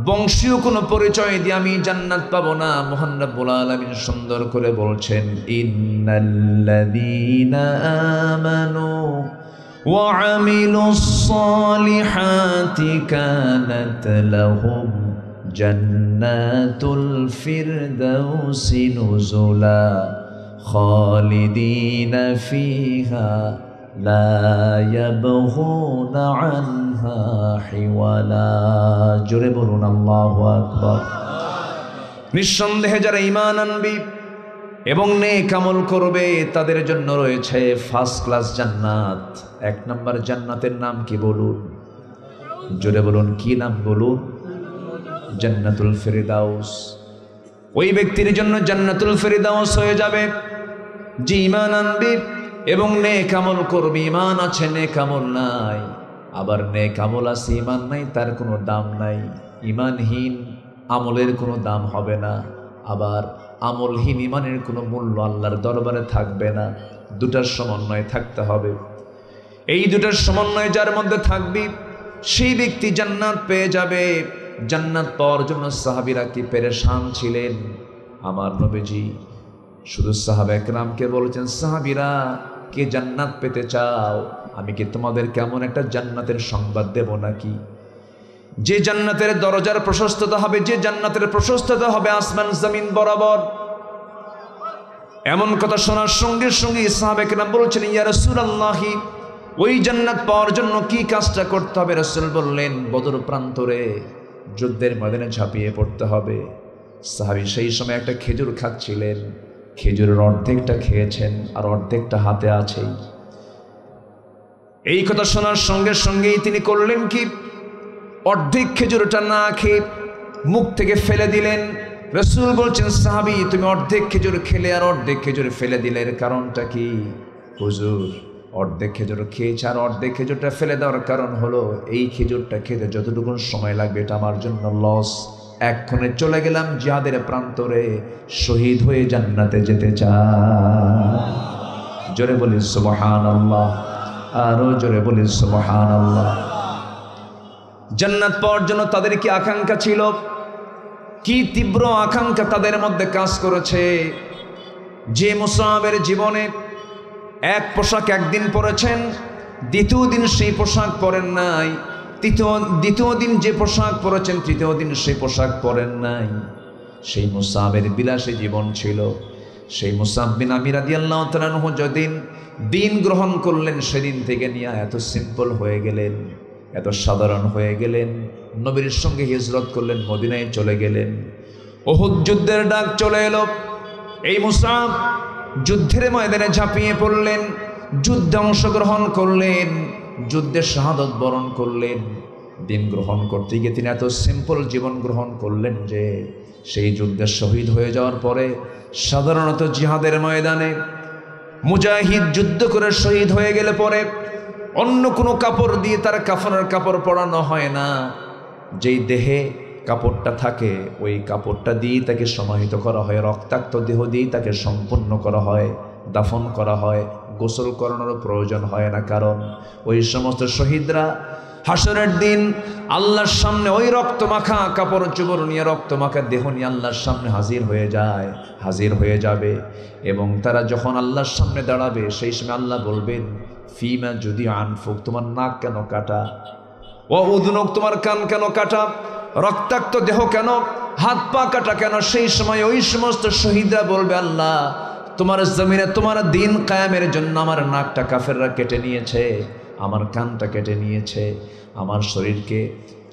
বংশীয় কোনো পরিচয় দিয়ে আমি জান্নাত পাবো না। মহান রব্বুল আলামিন সুন্দর করে বলছেন, ইন্নাল্লাযীনা আমানু ওয়া আমিলুস সালিহাতি কানাত লাহুম জান্নাতুল ফিরদাউসি নুজুলা খালিদিনা ফিহা লা ইয়াবগুনা আনহা হিওয়ালা। জোরে বলুন আল্লাহু আকবার। নিঃসন্দেহে যারা ঈমান আনবি এবং নেক আমল করবে তাদের জন্য রয়েছে ফার্স্ট ক্লাস জান্নাত। 1 নম্বর জান্নাতের নাম কি বলুন? জোরে বলুন, কি নাম বলুন? জান্নাতুল ফিরদাউস। ওই ব্যক্তির জন্য জান্নাতুল ফিরদাউস হয়ে যাবে যে ঈমান আনবি এবং নেক আমল করবি। ঈমান আছে, নেক আমল নাই। আবার নেক আমল আছে, ঈমান নাই, তার কোনো দাম নাই। ঈমানহীন আমলের কোনো দাম হবে না, আবার আমলহীন ঈমানের কোনো মূল্য আল্লাহর দরবারে থাকবে না। দুটার সমন্বয় থাকতে হবে। এই দুটার সমন্বয় যার মধ্যে থাকবি সেই ব্যক্তি জান্নাত পেয়ে যাবে। জান্নাত পাওয়ার জন্য সাহাবীরা কি পেরেশান ছিলেন। আমার নবীজি শুধু সাহাবা একরামকে বলেছেন, সাহাবীরা কে জান্নাত পেতে চাও? আমি কি তোমাদের কেমন একটা জান্নাতের সংবাদ দেব নাকি? যে জান্নাতের দরজার প্রশস্ততা হবে, যে জান্নাতের প্রশস্ততা হবে আসমান জমিন বরাবর। এমন কথা শোনার সঙ্গে সঙ্গে সাহাবা একরাম বলছেন, ইয়া রাসূলুল্লাহি, ওই জান্নাত পাওয়ার জন্য কি কাজটা করতে হবে? রাসূল বললেন, বদর প্রান্তরে যুদ্ধের ময়দানে ঝাঁপিয়ে পড়তে হবে। সাহাবী সেই সময় একটা খেজুর খাচ্ছিলেন, খেজুরের অর্ধেকটা খেয়েছেন আর অর্ধেকটা হাতে আছেই। এই কথা শোনার সঙ্গে সঙ্গেই তিনি করলেন কি, অর্ধেক খেজুরটা না খেয়ে মুখ থেকে ফেলে দিলেন। রাসূল বলছেন, সাহাবী তুমি অর্ধেক খেজুর খেলে আর অর্ধেক খেজুর ফেলে দিলে, এর কারণটা কি? হুজুর অর্ধেক খেজুর খেয়েছে আর অর্ধেক খেজুরটা ফেলে দেওয়ার কারণ হলো এই খেজুরটা খেতে যতটুকু সময় লাগবে এটা আমার জন্য লস। এক্ষণে চলে গেলাম জিহাদের প্রান্তরে, শহীদ হয়ে জান্নাতে যেতে চাই। জোরে বলি সুবহানাল্লাহ, আরো জোরে বলি সুবহানাল্লাহ। জান্নাত পাওয়ার জন্য তাদের কি আকাঙ্ক্ষা ছিল, কি তীব্র আকাঙ্ক্ষা তাদের মধ্যে কাজ করেছে। যে মুসাহাবের জীবনে এক পোশাক একদিন পরেছেন, দ্বিতীয় দিন সেই পোশাক পরেন নাই, দ্বিতীয় দিন যে পোশাক পরেছেন তৃতীয় দিন সেই পোশাক পরেন নাই, সেই মুসাহাবের বিলাসী জীবন ছিল। সেই মুসাহাব বিন আমির রাদিয়াল্লাহু তাআলা আনহু যেদিন দিন গ্রহণ করলেন সেদিন থেকে নিয়ে এত সিম্পল হয়ে গেলেন, এত সাধারণ হয়ে গেলেন। নবীর সঙ্গে হিজরত করলেন, মদিনায় চলে গেলেন। উহুদ যুদ্ধের ডাক চলে এলো, এই মুসাহাব যুদ্ধের ময়দানে ঝাঁপিয়ে পড়লেন, যুদ্ধে অংশগ্রহণ করলেন, যুদ্ধে শাহাদত বরণ করলেন। দিন গ্রহণ করতে গিয়ে তিনি এত সিম্পল জীবন গ্রহণ করলেন যে সেই যুদ্ধে শহীদ হয়ে যাওয়ার পরে সাধারণত জিহাদের ময়দানে মুজাহিদ যুদ্ধ করে শহীদ হয়ে গেলে পরে অন্য কোনো কাপড় দিয়ে তার কাফনের কাপড় পরানো হয় না। যেই দেহে কাপড়টা থাকে ওই কাপড়টা দিয়ে তাকে সমাহিত করা হয়, রক্তাক্ত দেহ দিয়ে তাকে সম্পন্ন করা হয়, দাফন করা হয়, গোসল করানোর প্রয়োজন হয় না, কারণ ওই সমস্ত শহীদরা হাসরের দিন আল্লাহর সামনে ওই রক্ত মাখা কাপড় চোপড় নিয়ে, রক্ত মাখা দেহ নিয়ে আল্লাহর সামনে হাজির হয়ে যাবে। এবং তারা যখন আল্লাহর সামনে দাঁড়াবে, সেই সময় আল্লাহ বলবেন, ফিমা যদি আনফুক, তোমার নাক কেন কাটা, ও উদনক, তোমার কান কেন কাটা, রক্তাক্ত দেহ কেন, হাত পা কাটা কেন। সেই সময় ওই সমস্ত শহীদরা বলবে, আল্লাহ তোমার জমিনে তোমার দিন কায়েমের জন্য আমার নাকটা কাফেররা কেটে নিয়েছে, আমার কানটা কেটে নিয়েছে, আমার শরীরকে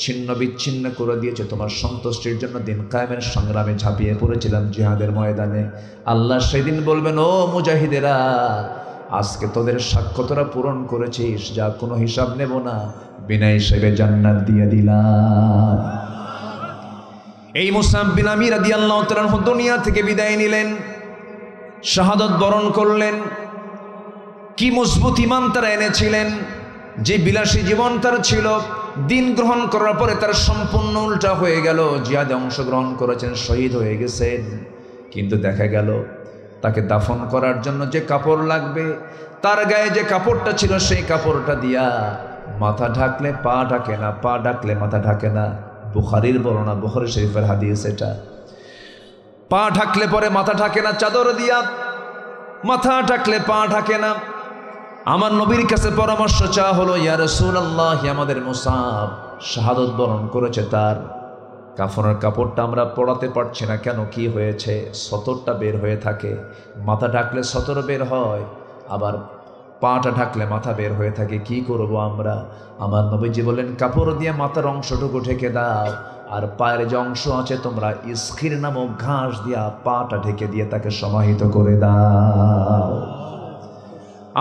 ছিন্ন বিচ্ছিন্ন করে দিয়েছে, তোমার সন্তুষ্টির জন্য দিন কায়েমের সংগ্রামে ঝাঁপিয়ে পড়েছিলাম জিহাদের ময়দানে। আল্লাহ সেদিন বলবেন, ও মুজাহিদেরা, আজকে তোদের সাক্ষ্য তোরা পূরণ করেছিস, যা কোনো হিসাব নেব না, বিনা হিসেবে জান্নাত দিয়ে দিলাম। এই মুসআব বিন আমির রাদিয়াল্লাহু তাআলা দুনিয়া থেকে বিদায় নিলেন, শাহাদাত বরণ করলেন। কি মজবুত ঈমান তারা এনেছিলেন, যে বিলাসী জীবন তার ছিল, দিন গ্রহণ করার পরে তার সম্পূর্ণ উল্টা হয়ে গেল। জিহাদে অংশগ্রহণ করেছেন, শহীদ হয়ে গেছেন, কিন্তু দেখা গেল তাকে দাফন করার জন্য যে কাপড় লাগবে, তার গায়ে যে কাপড়টা ছিল, সেই কাপড়টা দিয়া মাথা ঢাকলে পা ঢাকে না, পা ঢাকলে মাথা ঢাকে না। বুখারীর বর্ণনা, বুখারী শরীফের হাদিস এটা। পা ঢাকলে পরে মাথা ঢাকে না চাদর দিয়া, মাথা ঢাকলে পা ঢাকে না। আমার নবীর কাছে পরামর্শ চাওয়া হলো, ইয়া রাসূলুল্লাহ, আমাদের মুসআব শাহাদাত বরণ করেছে, তার কাফনের কাপড়টা আমরা পরাতে পারছি না কেন, কি হয়েছে? সতরটা বের হয়ে থাকে, মাথা ঢাকলে সতর বের হয়, আবার পাটা ঢাকলে মাথা বের হয়ে থাকে, কি করব আমরা? আমার নবীজি বললেন, কাপড় দিয়ে মাথার অংশটুকু ঢেকে দাও, আর পায়ের যে অংশ আছে তোমরা ইসখির নামক ঘাস দিয়া পাটা ঢেকে দিয়ে তাকে সমাহিত করে দাও।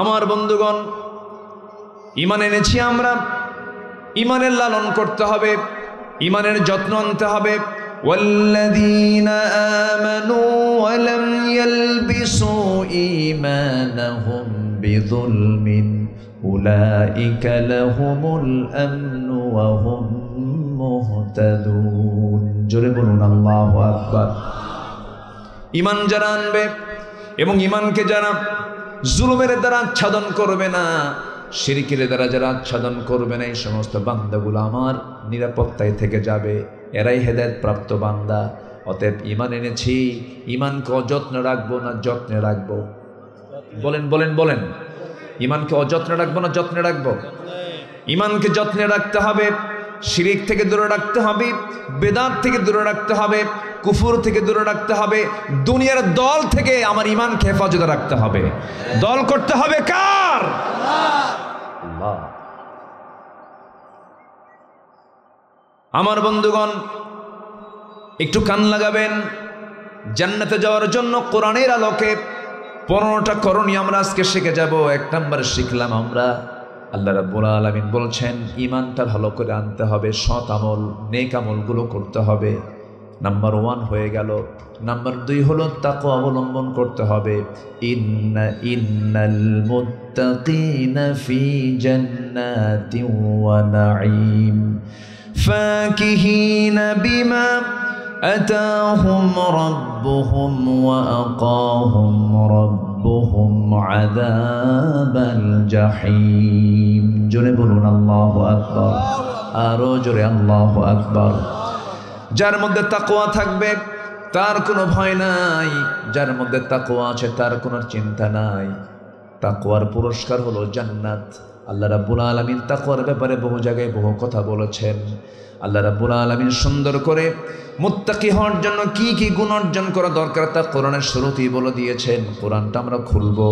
আমার বন্ধুগণ, ঈমান এনেছি আমরা, ঈমানের লালন করতে হবে, ঈমানের যত্ন আনতে হবে। ওয়াল্লাযীনা আমানু ওয়া লাম ইয়ালবিসু ঈমানাহুম বিযুলমিন উলাইকা লাহুমুল আমনু ওয়া হুম মুহতাদুন। জোরে বলুন আল্লাহু আকবার। ঈমান যারা আনবে এবং ঈমানকে যারা জুলুমের দ্বারা আচ্ছাদন করবে না, শিরকের দ্বারা যারা আচ্ছাদন করবে না, এই সমস্ত বান্দাগুলো আমার নিরাপত্তায় থেকে যাবে, এরাই হেদায়েত প্রাপ্ত বান্দা। অতএব ঈমান এনেছি, ঈমানকে অযত্নে রাখবো না যত্নে রাখবো? বলেন বলেন বলেন, ঈমানকে অযত্নে রাখবো না যত্নে রাখবো? ঈমানকে যত্নে রাখতে হবে, শিরিক থেকে দূরে রাখতে হবে, বেদাত থেকে দূরে রাখতে হবে, কুফুর থেকে দূরে রাখতে হবে, দুনিয়ার দল থেকে আমার ঈমানকে হেফাজতে রাখতে হবে। দল করতে হবে কার? আল্লাহ। আমার বন্ধুগণ, একটু কান লাগাবেন। জান্নাতে যাওয়ার জন্য কোরআনের আলোকে 15টা করণীয় আমরা আজকে শিখে যাব। 1 নাম্বার শিখলাম আমরা, আল্লাহ রাব্বুল আলামিন বলছেন ঈমানটা ভালো করে আনতে হবে, সৎ আমল নেক আমলগুলো করতে হবে। নাম্বার 1 হয়ে গেল। নাম্বার 2 হলো তাকওয়া অবলম্বন করতে হবে। ইন্নাল মুত্তাকিনা ফি জান্নাতিন ওয়া নাঈম ফাকিহিনা বিমা আতাহুম রাব্বুহুম ওয়া আকাহুম রাব্বুহুম আযাবাল জাহিম। জোরে বলুন আল্লাহু আকবার, আরো জোরে আল্লাহু আকবার। যার মধ্যে তাকওয়া থাকবে তার কোনো ভয় নাই, যার মধ্যে তাকওয়া আছে তার কোনো চিন্তা নাই। তাকওয়ার পুরস্কার হলো জান্নাত। আল্লাহ রাব্বুল আলামিন তাকওয়ার ব্যাপারে বহু জায়গায় বহু কথা বলেছেন। আল্লাহ রাব্বুল আলামিন সুন্দর করে মুত্তাকি হওয়ার জন্য কি কি গুণ অর্জন করা দরকার তা কোরআনের শুরুতেই বলে দিয়েছেন। কোরআনটা আমরা খুলবো,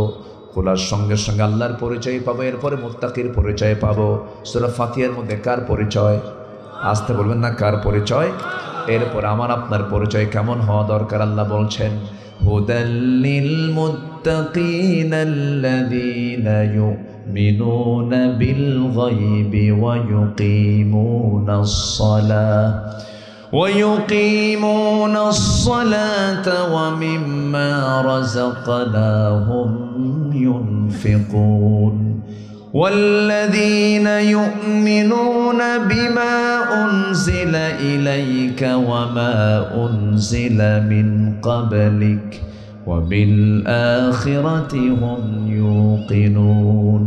খোলার সঙ্গে সঙ্গে আল্লাহর পরিচয় পাবো, এরপরে মুত্তাকির পরিচয় পাবো। সূরা ফাতিহার মধ্যে কার পরিচয়? আসতে বলবেন না, কার পরিচয়? এরপর আমার আপনার পরিচয় কেমন হওয়া দরকার? আল্লাহ বলছেন, হুদাল্লিল মুত্তাকিনাল্লাযীনা ইউমিনুনা বিল গায়বি ওয়া ইউকিমুনাস সালাতা ওয়া মিম্মা রাযাকনাহুম ইউনফিকুন। والذين يؤمنون بما أنزل إليك وما أنزل من قبلك وبالآخرة هم يوقنون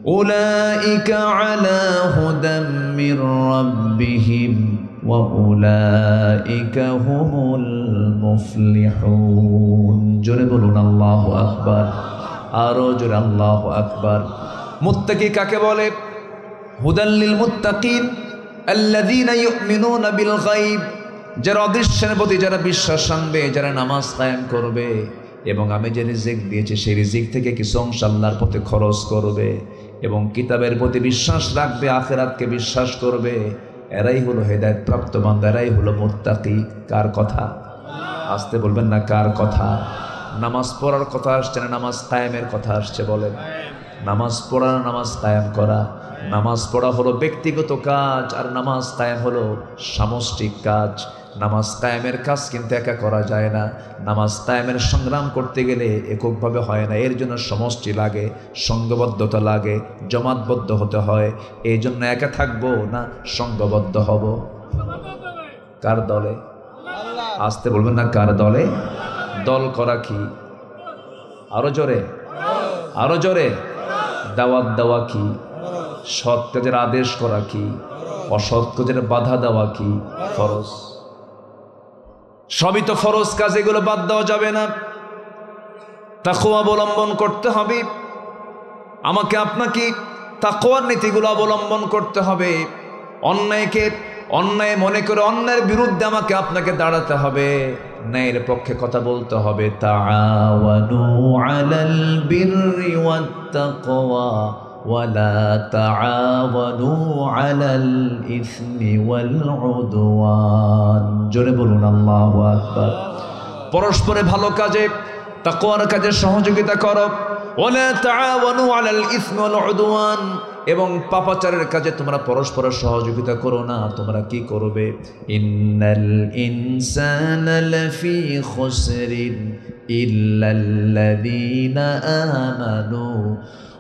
أولئك على هدى من ربهم وأولئك هم المفلحون جربون الله أكبر আরো আল্লাহু আকবার মুত্তাকি কাকে বলে হুদাল লিল মুত্তাকিন আল্লাযীনা ইউমিনুনা বিল গায়ব যারা অদৃশ্যের প্রতি যারা বিশ্বাস আনবে যারা নামাজ কায়েম করবে এবং আমি যে রিজিক দিয়েছি সেই রিজিক থেকে কিছু অংশ আল্লাহর পথে খরচ করবে এবং কিতাবের প্রতি বিশ্বাস রাখবে আখিরাতকে বিশ্বাস করবে এরাই হলো হেদায়েত প্রাপ্ত বান্দা এরাই হলো মুত্তাকি কার কথা আসতে বলবেন না কার কথা নামাজ পড়ার কথা আসছে না নামাজ কায়েমের কথা আসছে বলেন নামাজ পড়া নামাজ কায়েম করা নামাজ পড়া হলো ব্যক্তিগত কাজ আর নামাজ কায়েম হলো সামষ্টিক কাজ নামাজ কায়েমের কাজ কিন্তু একা করা যায় না নামাজ কায়েমের সংগ্রাম করতে গেলে এককভাবে হয় না এর জন্য সমষ্টি লাগে সংঘবদ্ধতা লাগে জমাতবদ্ধ হতে হয় এই জন্য একা থাকবো না সংঘবদ্ধ হব কার দলে আসতে বলবেন না কার দলে দল করা কি আরো জোরে দাওয়াত দেওয়া কি সৎ কাজের আদেশ করা কি অসৎ কাজের বাধা দেওয়া কি ফরজ সবই তো ফরজ কাজ এগুলো বাদ দেওয়া যাবে না তাকওয়া অবলম্বন করতে হবে আমাকে আপনাকে তাকওয়ার নীতিগুলো অবলম্বন করতে হবে অন্যায়কে অন্যায় মনে করে অন্যায়ের বিরুদ্ধে আমাকে আপনাকে দাঁড়াতে হবে ন্যায়ের পক্ষে কথা বলতে হবে তাআওয়ানু আলাল বিররি ওয়াত তাকওয়া ওয়ালা তাআওয়ানু আলাল ইসমি ওয়াল উদওয়ান জোরে বলুন আল্লাহু আকবার পরস্পরে ভালো কাজে তাকওয়ার কাজে সহযোগিতা করো ওয়ালা তাআওয়ানু আলাল ইসমি ওয়াল উদওয়ান এবং পাপাচারের কাজে তোমরা পরস্পর সহযোগিতা করো না তোমরা কি করবে ইন্নাল ইনসানা লাফি খুসরিন ইল্লাল্লাযীনা আমানু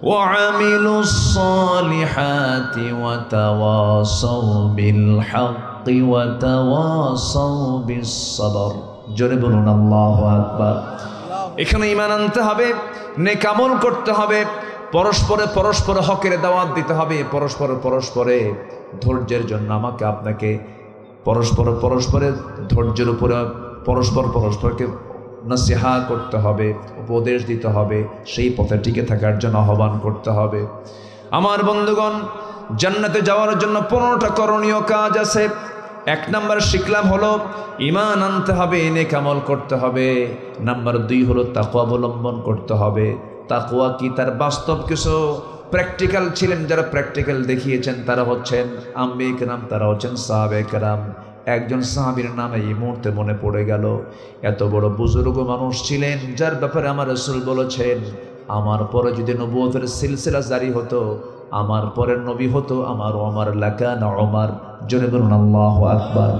ওয়া আমিলুস সালিহাতি ওয়া তাওয়াসাউ বিল হাক্কি ওয়া তাওয়াসাউ বিস সাবর জোরে বলুন আল্লাহু আকবার এখানে ঈমান আনতে হবে নেক আমল করতে হবে পরস্পরে হকের দাওয়াত দিতে হবে পরস্পরে ধৈর্যের জন্য আমাকে আপনাকে পরস্পরের ধৈর্যের উপরে পরস্পরকে নসিহা করতে হবে উপদেশ দিতে হবে সেই পথে টিকে থাকার জন্য আহ্বান করতে হবে আমার বন্ধুগণ জান্নাতে যাওয়ার জন্য 15টা করণীয় কাজ আছে এক নাম্বার শিখলাম হলো ঈমান আনতে হবে নেক আমল করতে হবে নাম্বার 2 হলো তাকওয়া অবলম্বন করতে হবে তাকওয়া কি তার বাস্তব কিছু প্র্যাকটিক্যাল ছিলেন যারা প্র্যাকটিক্যাল দেখিয়েছেন তারা হচ্ছেন আম্বিয়া কেরাম তারা হচ্ছেন সাহাবায়ে কেরাম একজন সাহাবীর নাম এই মুহূর্তে মনে পড়ে গেল এত বড় বুজুর্গ মানুষ ছিলেন যার ব্যাপারে আমার রাসূল বলেছেন আমার পরে যদি নবুয়তের সিলসিলা জারি হতো আমার পরের নবী হতো আমার ওমর লাকানা ওমর জোরে বলুন আল্লাহু আকবার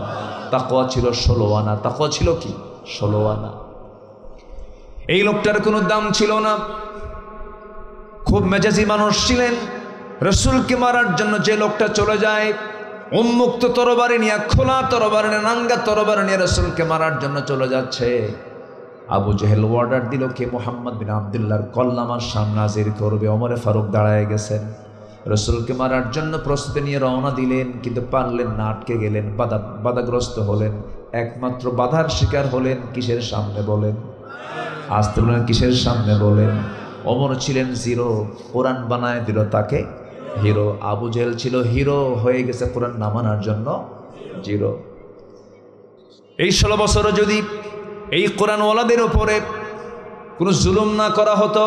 তাকওয়া ছিল 16 আনা তাকওয়া ছিল কি 16 আনা এই লোকটার কোনো দাম ছিল না খুব মেজাজি মানুষ ছিলেন রাসূলকে মারার জন্য যে লোকটা চলে যায় উন্মুক্ত তরবারি নিয়ে খোলা তরবারি নিয়ে নাঙ্গা তরবারি নিয়ে রাসূলকে মারার জন্য চলে যাচ্ছে আবু জেহেল অর্ডার দিল কে মুহাম্মদ বিন আব্দুল্লাহর কলমার সামনে হাজির করবে ওমর ফারুক দাঁড়ায় গেছেন রাসূলকে মারার জন্য প্রস্তুতি নিয়ে রওনা দিলেন কিন্তু পারলেন না আটকে গেলেন বাধাগ্রস্ত হলেন একমাত্র বাধার শিকার হলেন কিসের সামনে বলেন আসতে বলেন কিসের সামনে বলেন ওমর ছিলেন জিরো কোরআন বানায় দিল তাকে হিরো আবু জেহেল ছিল হিরো হয়ে গেছে কোরআন না মানার জন্য জিরো এই 16 বছরে যদি এই কোরআনওয়ালাদের উপরে কোনো জুলুম না করা হতো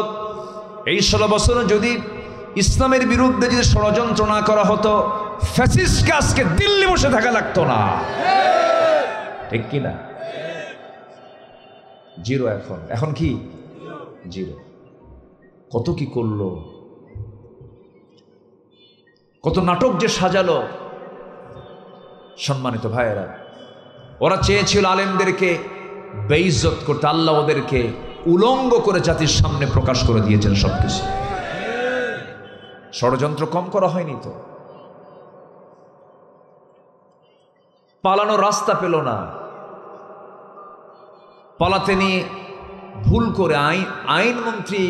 এই 16 বছরে যদি ইসলামের বিরুদ্ধে যদি ষড়যন্ত্র না করা হতো ফ্যাসিস্টকে আজকে দিল্লি বসে থাকা লাগতো না ঠিক কি না জিরো এখন কি জিরো কত কি করলো কত নাটক যে সাজালো সম্মানিত ভাইয়েরা ওরা চেয়েছিল আলেমদেরকে বেইজ্জত করতে আল্লাহ ওদেরকে উলঙ্গ করে জাতির সামনে প্রকাশ করে দিয়েছেন সবকিছু ষড়যন্ত্র কম করা হয়নি তো পালানোর রাস্তা পেল না পালাতে নিয়ে ভুল করে আইনমন্ত্রী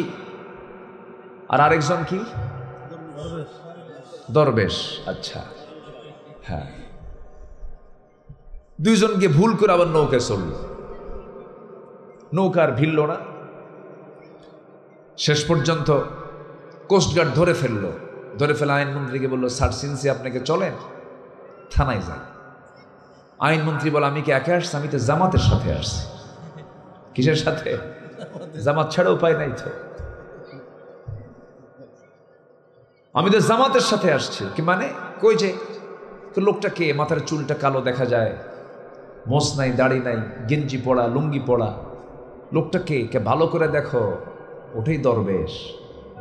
আর আরেকজন কি দরবেশ, আচ্ছা হ্যাঁ, দুইজনকে ভুল করে আবার নৌকায় চলল, নৌকার ভিড়ল না। শেষ পর্যন্ত কোস্টগার্ড ধরে ফেললো, ধরে ফেলে আইনমন্ত্রীকে বললো, স্যার সিনসি আপনাকে চলেন, থানায় যান। আইনমন্ত্রী বলে, আমি কি একা আসছি? আমি তো জামাতের সাথে আসছি। কিসের সাথে? জামাত ছাড়া উপায় নাই তো, আমি তো জামাতের সাথে আসছি। কি মানে? কই যে লোকটা কে? মাথার চুলটা কালো দেখা যায়, মোছ নাই, দাড়ি নাই, গেঞ্জি পড়া, লুঙ্গি পড়া, লোকটা কে? কে ভালো করে দেখো, ওঠেই দরবেশ,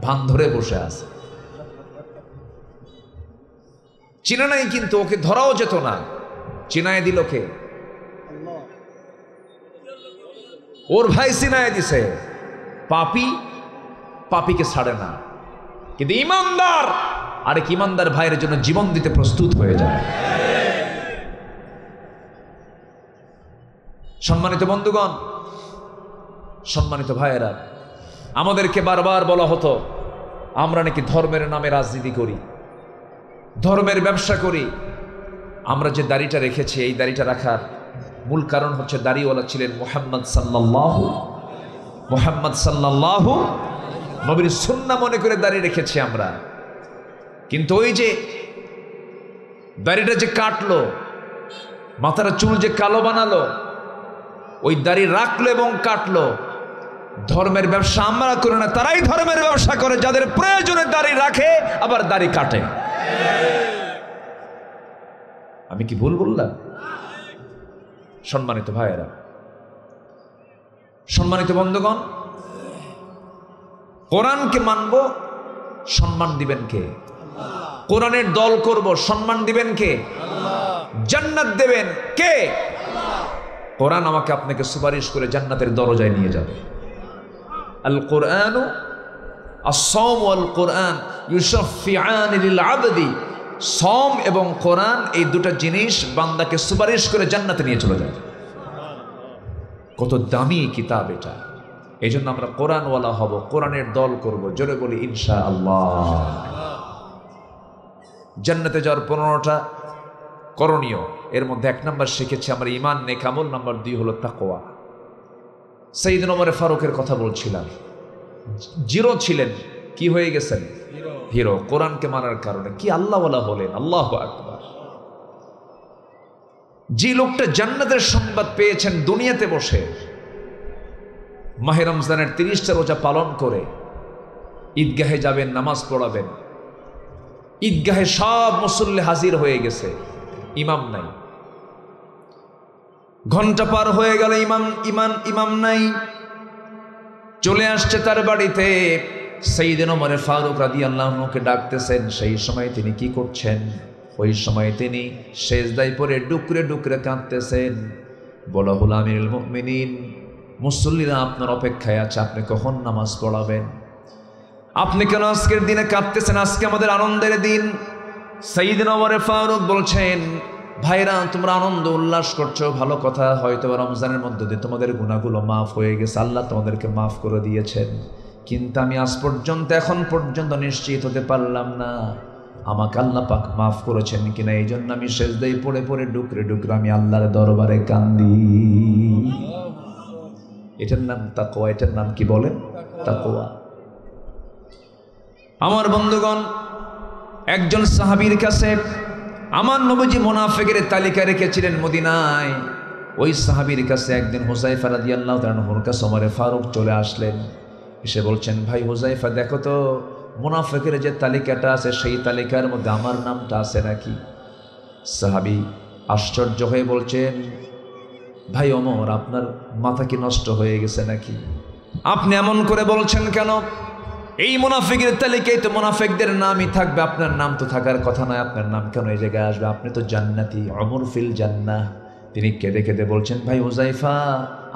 ভান ধরে বসে আছে। চিনা নাই, কিন্তু ওকে ধরাও যেত না। চিনায় দিল কে? ওর ভাই চিনায় দিছে। পাপী পাপীকে ছাড়ে না, কিন্তু ইমানদার আরেক ইমানদার ভাইয়ের জন্য জীবন দিতে প্রস্তুত হয়ে যায়। সম্মানিত বন্ধুগণ, সম্মানিত ভাইয়েরা, আমাদেরকে বারবার বলা হতো আমরা নাকি ধর্মের নামে রাজনীতি করি, ধর্মের ব্যবসা করি। আমরা যে দাড়িটা রেখেছি, এই দাড়িটা রাখার মূল কারণ হচ্ছে দাড়িওয়ালা ছিলেন মুহাম্মদ সাল্লাল্লাহু নবীর সুন্নাহ মনে করে দাড়ি রেখেছি আমরা। কিন্তু ওই যে দাড়িটা যে কাটলো, মাথার চুল যে কালো বানালো, ওই দাড়ি রাখলো এবং কাটলো, ধর্মের ব্যবসা আমরা করি না, তারাই ধর্মের ব্যবসা করে, যাদের প্রয়োজনে দাড়ি রাখে আবার দাড়ি কাটে। আমি কি ভুল বললাম? সম্মানিত ভাইয়েরা, সম্মানিত বন্ধুগণ, কোরআনকে মানব, সম্মান দিবেন কে? কোরআনের দল করব, সম্মান দিবেন কে? জান্নাত দেবেন কে? কোরআন আমাকে আপনাকে সুপারিশ করে জান্নাতের দরজায় নিয়ে যাবে। আল কোরআন আস-সাওম ওয়াল কোরআন ইউশাফিআন লিল আবদি। সাওম এবং কোরআন, এই দুটো জিনিস বান্দাকে সুপারিশ করে জান্নাতে নিয়ে চলে যায়। কত দামি কিতাব এটা! এই জন্য আমরা কোরআনওয়ালা হব, কোরআনের দল করব। জোরে বলি ইনশাআল্লাহ। জান্নাতে যাওয়ার 15টা করণীয়, এর মধ্যে 1 নম্বর শিখেছি আমরা ঈমান, নেক আমল। নাম্বার 2 হলো তাকওয়া। সাইয়েদনা ওমর ফারুকের কথা বলছিলাম, জিরো ছিলেন, কি হয়ে গেছেন? হিরো। কোরআনকে মানার কারণে কি আল্লাহওয়ালা হলেন। আল্লাহু আকবার। যে লোকটা জান্নাতের সংবাদ পেয়েছেন দুনিয়াতে বসে, মাহে রমজানের 30টা রোজা পালন করে ঈদগাহে যাবেন, নামাজ পড়াবেন। ঈদগাহে সব মুসল্লি হাজির হয়ে গেছে, ইমাম নাই। ঘন্টা পার হয়ে গেল, ইমাম নাই। চলে আসছে তার বাড়িতে। সাইয়েদনা ওমর ফারুক রাদিয়াল্লাহু আনহুকে ডাকতেছেন। সেই সময় তিনি কি করছেন? ওই সময় তিনি সেজদায় পড়ে ডুকরে ডুকরে কাঁদতেছেন। বলা হলো, আমিরুল মুমিনিন, মুসল্লিরা আপনার অপেক্ষায় আছে, আপনি কখন নামাজ পড়াবেন? আপনি কেন আজকের দিনে কাঁদতেছেন? আজকে আমাদের আনন্দের দিন। সাইয়েদনা ওমর ফারুক বলছেন, ভাইরা, তোমরা আনন্দ উল্লাস করছো, ভালো কথা। হয়তো রমজানের মধ্যে দিয়ে তোমাদের গুনাহগুলো মাফ হয়ে গেছে, আল্লাহ তোমাদেরকে মাফ করে দিয়েছেন। কিন্তু আমি আজ পর্যন্ত, এখন পর্যন্ত নিশ্চিত হতে পারলাম না আমাকে আল্লাহ পাক মাফ করেছেন কিনা। এই জন্য আমি সেজদায় পড়ে পড়ে ডুকরে ডুকরে আমি আল্লাহর দরবারে কান্দি। এটার নাম তাকওয়া। এটার নাম কি বলেন? তাকওয়া। আমার বন্ধুগণ, একজন সাহাবীর কাছে আমার নবীজি মুনাফিকের তালিকা রেখেছিলেন মদিনায়। ওই সাহাবীর কাছে একদিন হুযায়ফা রাদিয়াল্লাহু তাআলা আনহুর কাছে ওমর ফারুক চলে আসলেন। এসে বলছেন, ভাই হুযায়ফা, দেখো তো মুনাফিকের যে তালিকাটা আছে, সেই তালিকার মধ্যে আমার নামটা আছে নাকি? সাহাবী আশ্চর্য হয়ে বলছেন, ভাই ওমর, আপনার মাথা কি নষ্ট হয়ে গেছে নাকি? আপনি এমন করে বলছেন কেন? এই মুনাফিকের তালিকায় তো মুনাফিকদের নামই থাকবে, আপনার নাম তো থাকার কথা নয়। আপনার নাম কেন এই জায়গায় আসবে? আপনি তো জান্নাতি, ওমর ফিল জান্নাহ। তিনি কেঁদে কেঁদে বলছেন, ভাই হুযায়ফা,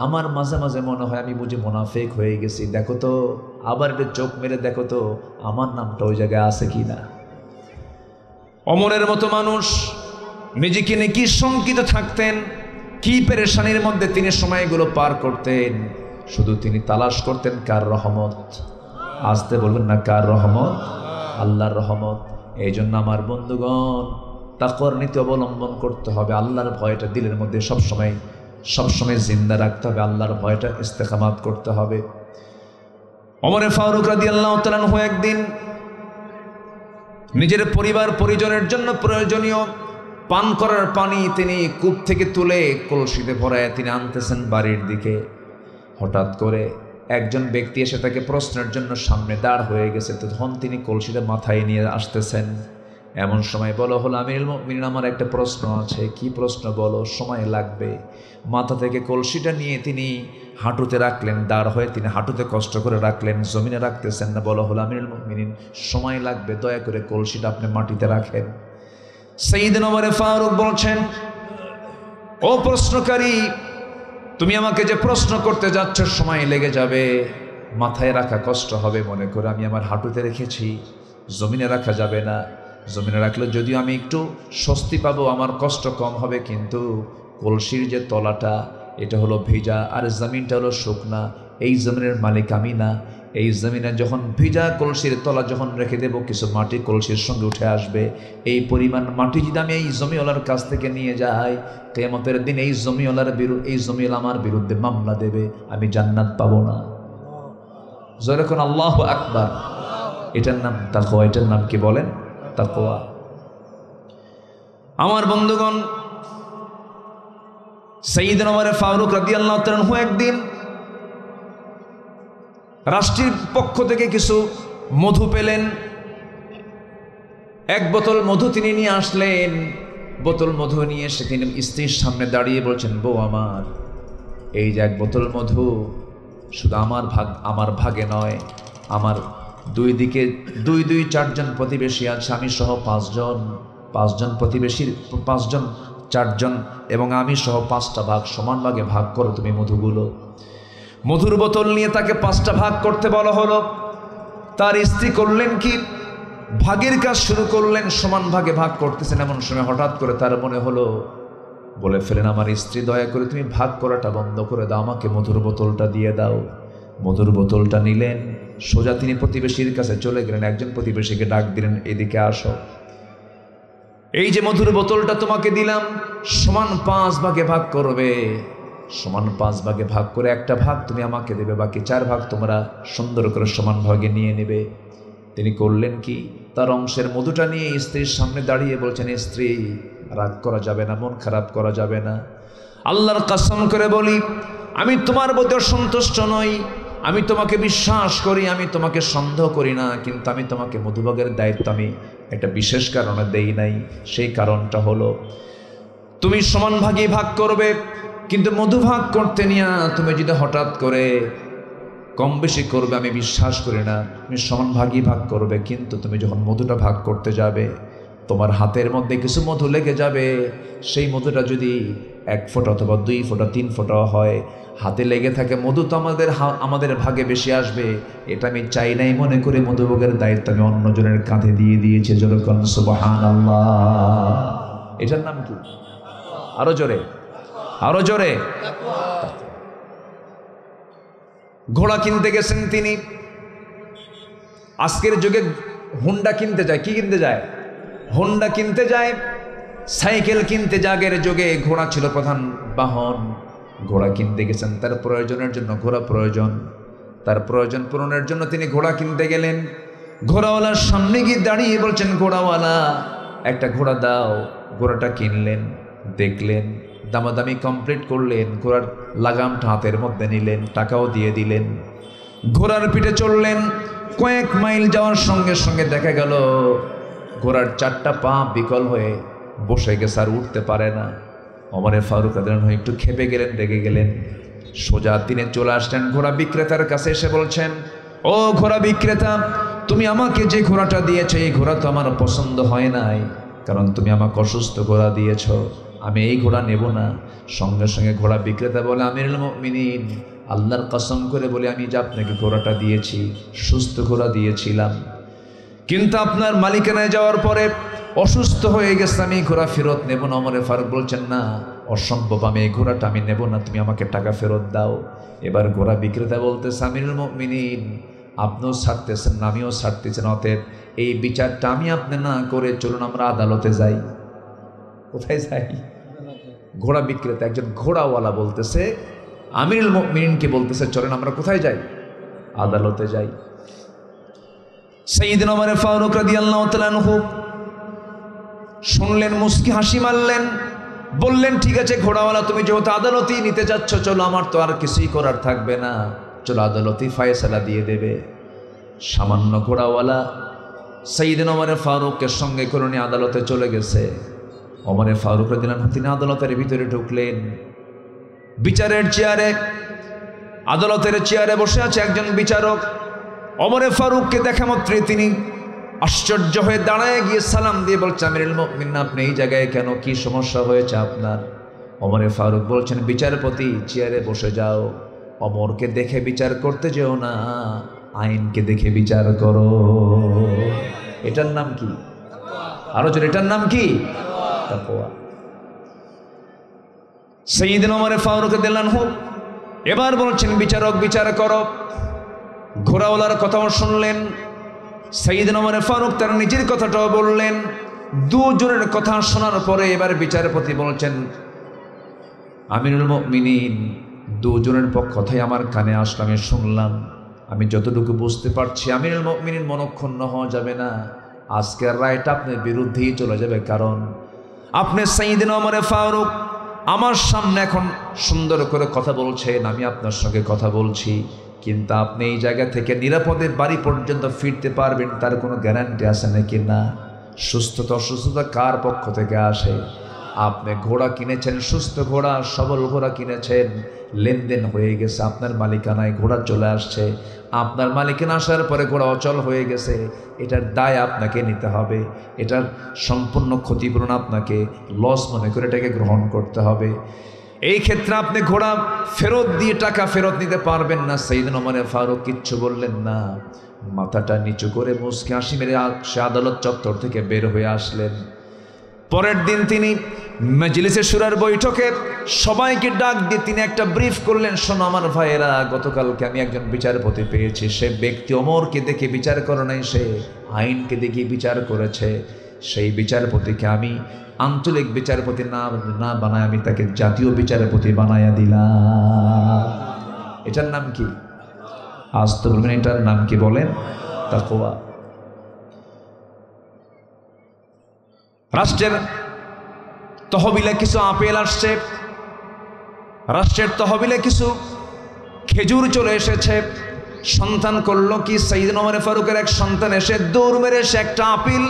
আমার মাঝে মাঝে মনে হয় আমি বুঝি মুনাফিক হয়ে গেছি। দেখো তো, আবার একটু চোখ মেরে দেখো তো আমার নামটা ওই জায়গায় আছে কি না। ওমরের মতো মানুষ নিজেকে নিয়ে কি শঙ্কিত থাকতেন, কি পেরেশানির মধ্যে তিনি সময়গুলো পার করতেন। শুধু তিনি তালাশ করতেন কার রহমত। আসতে বলবেন না, কার রহমত? আল্লাহর রহমত। এই জন্য আমার বন্ধুগণ, তাকওয়ার নীতি অবলম্বন করতে হবে। আল্লাহর ভয়টা দিলের মধ্যে সবসময় জিন্দা রাখতে হবে। আল্লাহর ভয়টা ইস্তেকামাত করতে হবে। ওমরে ফারুক রাদিয়াল্লাহু তাআলা আনহু একদিন নিজের পরিবার পরিজনের জন্য প্রয়োজনীয় পান করার পানি তিনি কূপ থেকে তুলে কলসিতে ভরায় তিনি আনতেছেন বাড়ির দিকে। হঠাৎ করে একজন ব্যক্তি এসে তাকে প্রশ্নের জন্য সামনে দাঁড় হয়ে গেছে। তখন তিনি কলসিটা মাথায় নিয়ে আসতেছেন। এমন সময় বলো হলো, আমিরুল মুমিনিন, আমার একটা প্রশ্ন আছে। কি প্রশ্ন বলো? সময় লাগবে। মাথা থেকে কলসিটা নিয়ে তিনি হাঁটুতে রাখলেন, দাঁড় হয়ে তিনি হাঁটুতে কষ্ট করে রাখলেন, জমিনে রাখতেছেন না। বলো হলো, আমিরুল মুমিনিন, সময় লাগবে, দয়া করে কলসিটা আপনি মাটিতে রাখেন। সাইয়েদনা ওমর ফারুক বলছেন, ও প্রশ্নকারী, তুমি আমাকে যে প্রশ্ন করতে যাচ্ছ সময় লেগে যাবে, মাথায় রাখা কষ্ট হবে মনে করে আমি আমার হাঁটুতে রেখেছি, জমিনে রাখা যাবে না। জমিনে রাখলে যদিও আমি একটু স্বস্তি পাবো, আমার কষ্ট কম হবে, কিন্তু কলসির যে তলাটা এটা হলো ভিজা আর জমিনটা হলো শুকনা। এই জমিনের মালিক আমি না। এই জমিনে যখন ভিজা কলসির তলা যখন রেখে দেবো, কিছু মাটি কলসির সঙ্গে উঠে আসবে। এই পরিমাণ মাটি যদি আমি এই জমিওয়ালার কাছ থেকে নিয়ে যাই, কিয়ামতের দিন এই জমিওয়ালা আমার বিরুদ্ধে মামলা দেবে, আমি জান্নাত পাবো না। যখন আল্লাহু আকবার। এটার নাম তাকওয়া। এটার নাম কি বলেন? তাকওয়া। আমার বন্ধুগণ, সাইয়েদনা ওমর ফারুক রাদিয়াল্লাহু তাআলা আনহু একদিন রাষ্ট্রের পক্ষ থেকে কিছু মধু পেলেন। এক বোতল মধু তিনি নিয়ে আসলেন। বোতল মধু নিয়ে এসে তিনি স্ত্রীর সামনে দাঁড়িয়ে বলছেন, বউ আমার, এই যে এক বোতল মধু, শুধু আমার ভাগে নয়, আমার দুই দিকে দুই চারজন প্রতিবেশী আছে, আমি সহ পাঁচজন প্রতিবেশীর 4জন এবং আমি সহ 5টা ভাগ, সমান ভাগে ভাগ করো তুমি মধুগুলো। মধুর বোতল নিয়ে তাকে 5টা ভাগ করতে বলা হলো। তার স্ত্রী করলেন কি, ভাগের কাজ শুরু করলেন, সমান ভাগে ভাগ করতেছেন। এমন সময় হঠাৎ করে তার মনে হলো, বলে ফেলেন, আমার স্ত্রী, দয়া করে তুমি ভাগ করাটা বন্ধ করে দাও, আমাকে মধুর বোতলটা দিয়ে দাও। মধুর বোতলটা নিলেন, সোজা তিনি প্রতিবেশীর কাছে চলে গেলেন। একজন প্রতিবেশীকে ডাক দিলেন, এদিকে আসো, এই যে মধুর বোতলটা তোমাকে দিলাম, সমান 5 ভাগে ভাগ করবে। সমান 5 ভাগে ভাগ করে একটা ভাগ তুমি আমাকে দেবে, বাকি 4 ভাগ তোমরা সুন্দর করে সমান ভাগে নিয়ে নেবে। তিনি করলেন কি, তার অংশের মধুটা নিয়ে স্ত্রীর সামনে দাঁড়িয়ে বলছেন, স্ত্রী, রাগ করা যাবে না, মন খারাপ করা যাবে না। আল্লাহর কসম করে বলি, আমি তোমার প্রতি অসন্তুষ্ট নই, আমি তোমাকে বিশ্বাস করি, আমি তোমাকে সন্দেহ করি না, কিন্তু আমি তোমাকে মধুভাগের দায়িত্ব আমি একটা বিশেষ কারণে দেই নাই। সেই কারণটা হলো, তুমি সমান ভাগে ভাগ করবে, কিন্তু মধু ভাগ করতে নিয়ে তুমি যদি হঠাৎ করে কম বেশি করবে, আমি বিশ্বাস করি না। তুমি সমান ভাগই ভাগ করবে, কিন্তু তুমি যখন মধুটা ভাগ করতে যাবে, তোমার হাতের মধ্যে কিছু মধু লেগে যাবে। সেই মধুটা যদি 1 ফোঁটা অথবা 2 ফোঁটা 3 ফোঁটা হয়, হাতে লেগে থাকে, মধু তো আমাদের ভাগে বেশি আসবে। এটা আমি চাই নাই মনে করে মধুভোগের দায়িত্ব আমি অন্যজনের কাঁধে দিয়ে দিয়েছি। যেরকম সুবহানাল্লাহ। এটার নাম কি? আরো জোরে, আরো জোরে। ঘোড়া কিনতে গেছেন তিনি। আজকের যুগে হুন্ডা কিনতে যায়, কি কিনতে যায়? হুন্ডা কিনতে যায়, সাইকেল কিনতে যায়। আগের যুগে ঘোড়া ছিল প্রধান বাহন। ঘোড়া কিনতে গেছেন, তার প্রয়োজনের জন্য ঘোড়া প্রয়োজন, তার প্রয়োজন পূরণের জন্য তিনি ঘোড়া কিনতে গেলেন। ঘোড়াওয়ালার সামনে গিয়ে দাঁড়িয়ে বলছেন, ঘোড়াওয়ালা, একটা ঘোড়া দাও। ঘোড়াটা কিনলেন, দেখলেন, দামাদামি কমপ্লিট করলেন, ঘোড়ার লাগামটা হাতের মধ্যে নিলেন, টাকাও দিয়ে দিলেন। ঘোড়ার পিঠে চললেন। কয়েক মাইল যাওয়ার সঙ্গে সঙ্গে দেখা গেল ঘোড়ার 4টা পা বিকল হয়ে বসে গেছে, আর উঠতে পারে না। ওমর ফারুক রাদিয়াল্লাহু আনহু একটু খেপে গেলেন, রেগে গেলেন। সোজা তিনি চলে আসলেন ঘোড়া বিক্রেতার কাছে, এসে বলছেন, ও ঘোড়া বিক্রেতা, তুমি আমাকে যে ঘোড়াটা দিয়েছো, এই ঘোড়া তো আমার পছন্দ হয় নাই, কারণ তুমি আমাকে অসুস্থ ঘোড়া দিয়েছো, আমি এই ঘোড়া নেব না। সঙ্গে সঙ্গে ঘোড়া বিক্রেতা বলে, আমিরুল মুমিনিন, আল্লাহর কসম করে বলে, আমি যে আপনাকে ঘোড়াটা দিয়েছি, সুস্থ ঘোড়া দিয়েছিলাম, কিন্তু আপনার মালিকানায় যাওয়ার পরে অসুস্থ হয়ে গেছে, আমি ঘোড়া ফেরত নেব না। ওমরে ফারুক বলছেন, না, অসম্ভব, আমি এই ঘোড়াটা আমি নেব না, তুমি আমাকে টাকা ফেরত দাও। এবার ঘোড়া বিক্রেতা বলতেছে, আমিরুল মুমিনিন, আপনিও ছাড়তেছেন না, আমিও ছাড়তেছেন, অতএব এই বিচারটা আমি আপনি না করে চলুন আমরা আদালতে যাই। কোথায় যাই? ঘোড়া বিক্রেতা, একজন ঘোড়াওয়ালা বলতেছে আমিরুল মুমিনিনকে বলতেছে, চলেন আমরা কোথায় যাই? আদালতে যাই। সাইয়েদনা ওমর ফারুক রাদিয়াল্লাহু তাআলা আনহু শুনলেন, মুস্কি হাসি মারলেন, বললেন, ঠিক আছে ঘোড়াওয়ালা, তুমি যেহেতু আদালতেই নিতে যাচ্ছ, চলো, আমার তো আর কিছুই করার থাকবে না, চলো আদালতেই ফায়সালা দিয়ে দেবে। সামান্য ঘোড়াওয়ালা সাইয়েদনা ওমর ফারুকের সঙ্গে করে নিয়ে আদালতে চলে গেছে। ওমর ফারুক রাদিয়াল্লাহু আনহু তিনি আদালতের ভিতরে ঢুকলেন। বিচারের চেয়ারে, আদালতের চেয়ারে বসে আছে একজন বিচারক। ওমর ফারুককে দেখা মাত্রই তিনি আশ্চর্য হয়ে দাঁড়ায় গিয়ে সালাম দিয়ে বলছে, আমিরুল মুমিনিন, আপনি এই জায়গায় কেন, কি সমস্যা হয়েছে আপনার? ওমর ফারুক বলছেন, বিচারপতি, চেয়ারে বসে যাও, ওমরকে দেখে বিচার করতে যেও না, আইনকে দেখে বিচার করো। এটার নাম কি? আরো জোরে, এটার নাম কি? তাকওয়া। সাইয়েদনা ওমর ফারুক রাদিয়াল্লাহু আনহু এবার বলছেন, বিচারক, বিচার করো। ঘোড়াওয়ালার কথাও শুনলেন, সাইয়েদনা ওমর ফারুক তার নিজের কথাটাও বললেন। দুজনের কথা শোনার পরে এবার বিচারপতি বলছেন, আমিরুল মুমিনিন, দুজনের কথাই আমার কানে আসলো, আমি শুনলাম, আমি যতটুকু বুঝতে পারছি, আমিরুল মুমিনিন মনক্ষুণ্ণ হওয়া যাবে না, আজকের রায়টা আপনার বিরুদ্ধেই চলে যাবে। কারণ আপনি সাইয়েদনা ওমর ফারুক আমার সামনে এখন সুন্দর করে কথা বলছেন, আমি আপনার সঙ্গে কথা বলছি, কিন্তু আপনি এই জায়গা থেকে নিরাপদে বাড়ি পর্যন্ত ফিরতে পারবেন তার কোনো গ্যারান্টি আছে নাকি? না। সুস্থতা অসুস্থতা কার পক্ষ থেকে আসে? আপনি ঘোড়া কিনেছেন, সুস্থ ঘোড়া, সবল ঘোড়া কিনেছেন, লেনদেন হয়ে গেছে, আপনার মালিকানায় ঘোড়া চলে আসছে, আপনার মালিকানা আসার পরে ঘোড়া অচল হয়ে গেছে, এটার দায় আপনাকে নিতে হবে, এটার সম্পূর্ণ ক্ষতিপূরণ আপনাকে লস মনে করে এটাকে গ্রহণ করতে হবে। এই ক্ষেত্রে আপনি ঘোড়া ফেরত দিয়ে টাকা ফেরত নিতে পারবেন না। সাইয়েদনা ওমর ফারুক কিচ্ছু বললেন না, মাথাটা নিচু করে মুস্কি হাসি মেরে সে আদালত চত্বর থেকে বের হয়ে আসলেন। পরের দিন তিনি মজলিসে শুরার বৈঠকে সবাইকে ডাক দিয়ে তিনি একটা ব্রিফ করলেন, শোনো আমার ভাইয়েরা, গতকালকে আমি একজন বিচারপতি পেয়েছি, সে ব্যক্তি ওমরকে দেখে বিচার করে নাই, সে আইনকে দেখে বিচার করেছে। সেই বিচারপতিকে আমি আঞ্চলিক বিচারপতি না বানায় আমি তাকে জাতীয় বিচারপতি বানায়া দিলাম। এটার নাম কি? আজ তো বলবেন, এটার নাম কি? বলেন, তাকওয়া। রাষ্ট্রের তহবিলে কিছু আপেল আসছে, রাষ্ট্রের তহবিলে কিছু খেজুর চলে এসেছে। সন্তান করলো কি, সাইয়েদনা ওমর ফারুকের এক সন্তান এসে দৌড় মেরে সে একটা আপেল,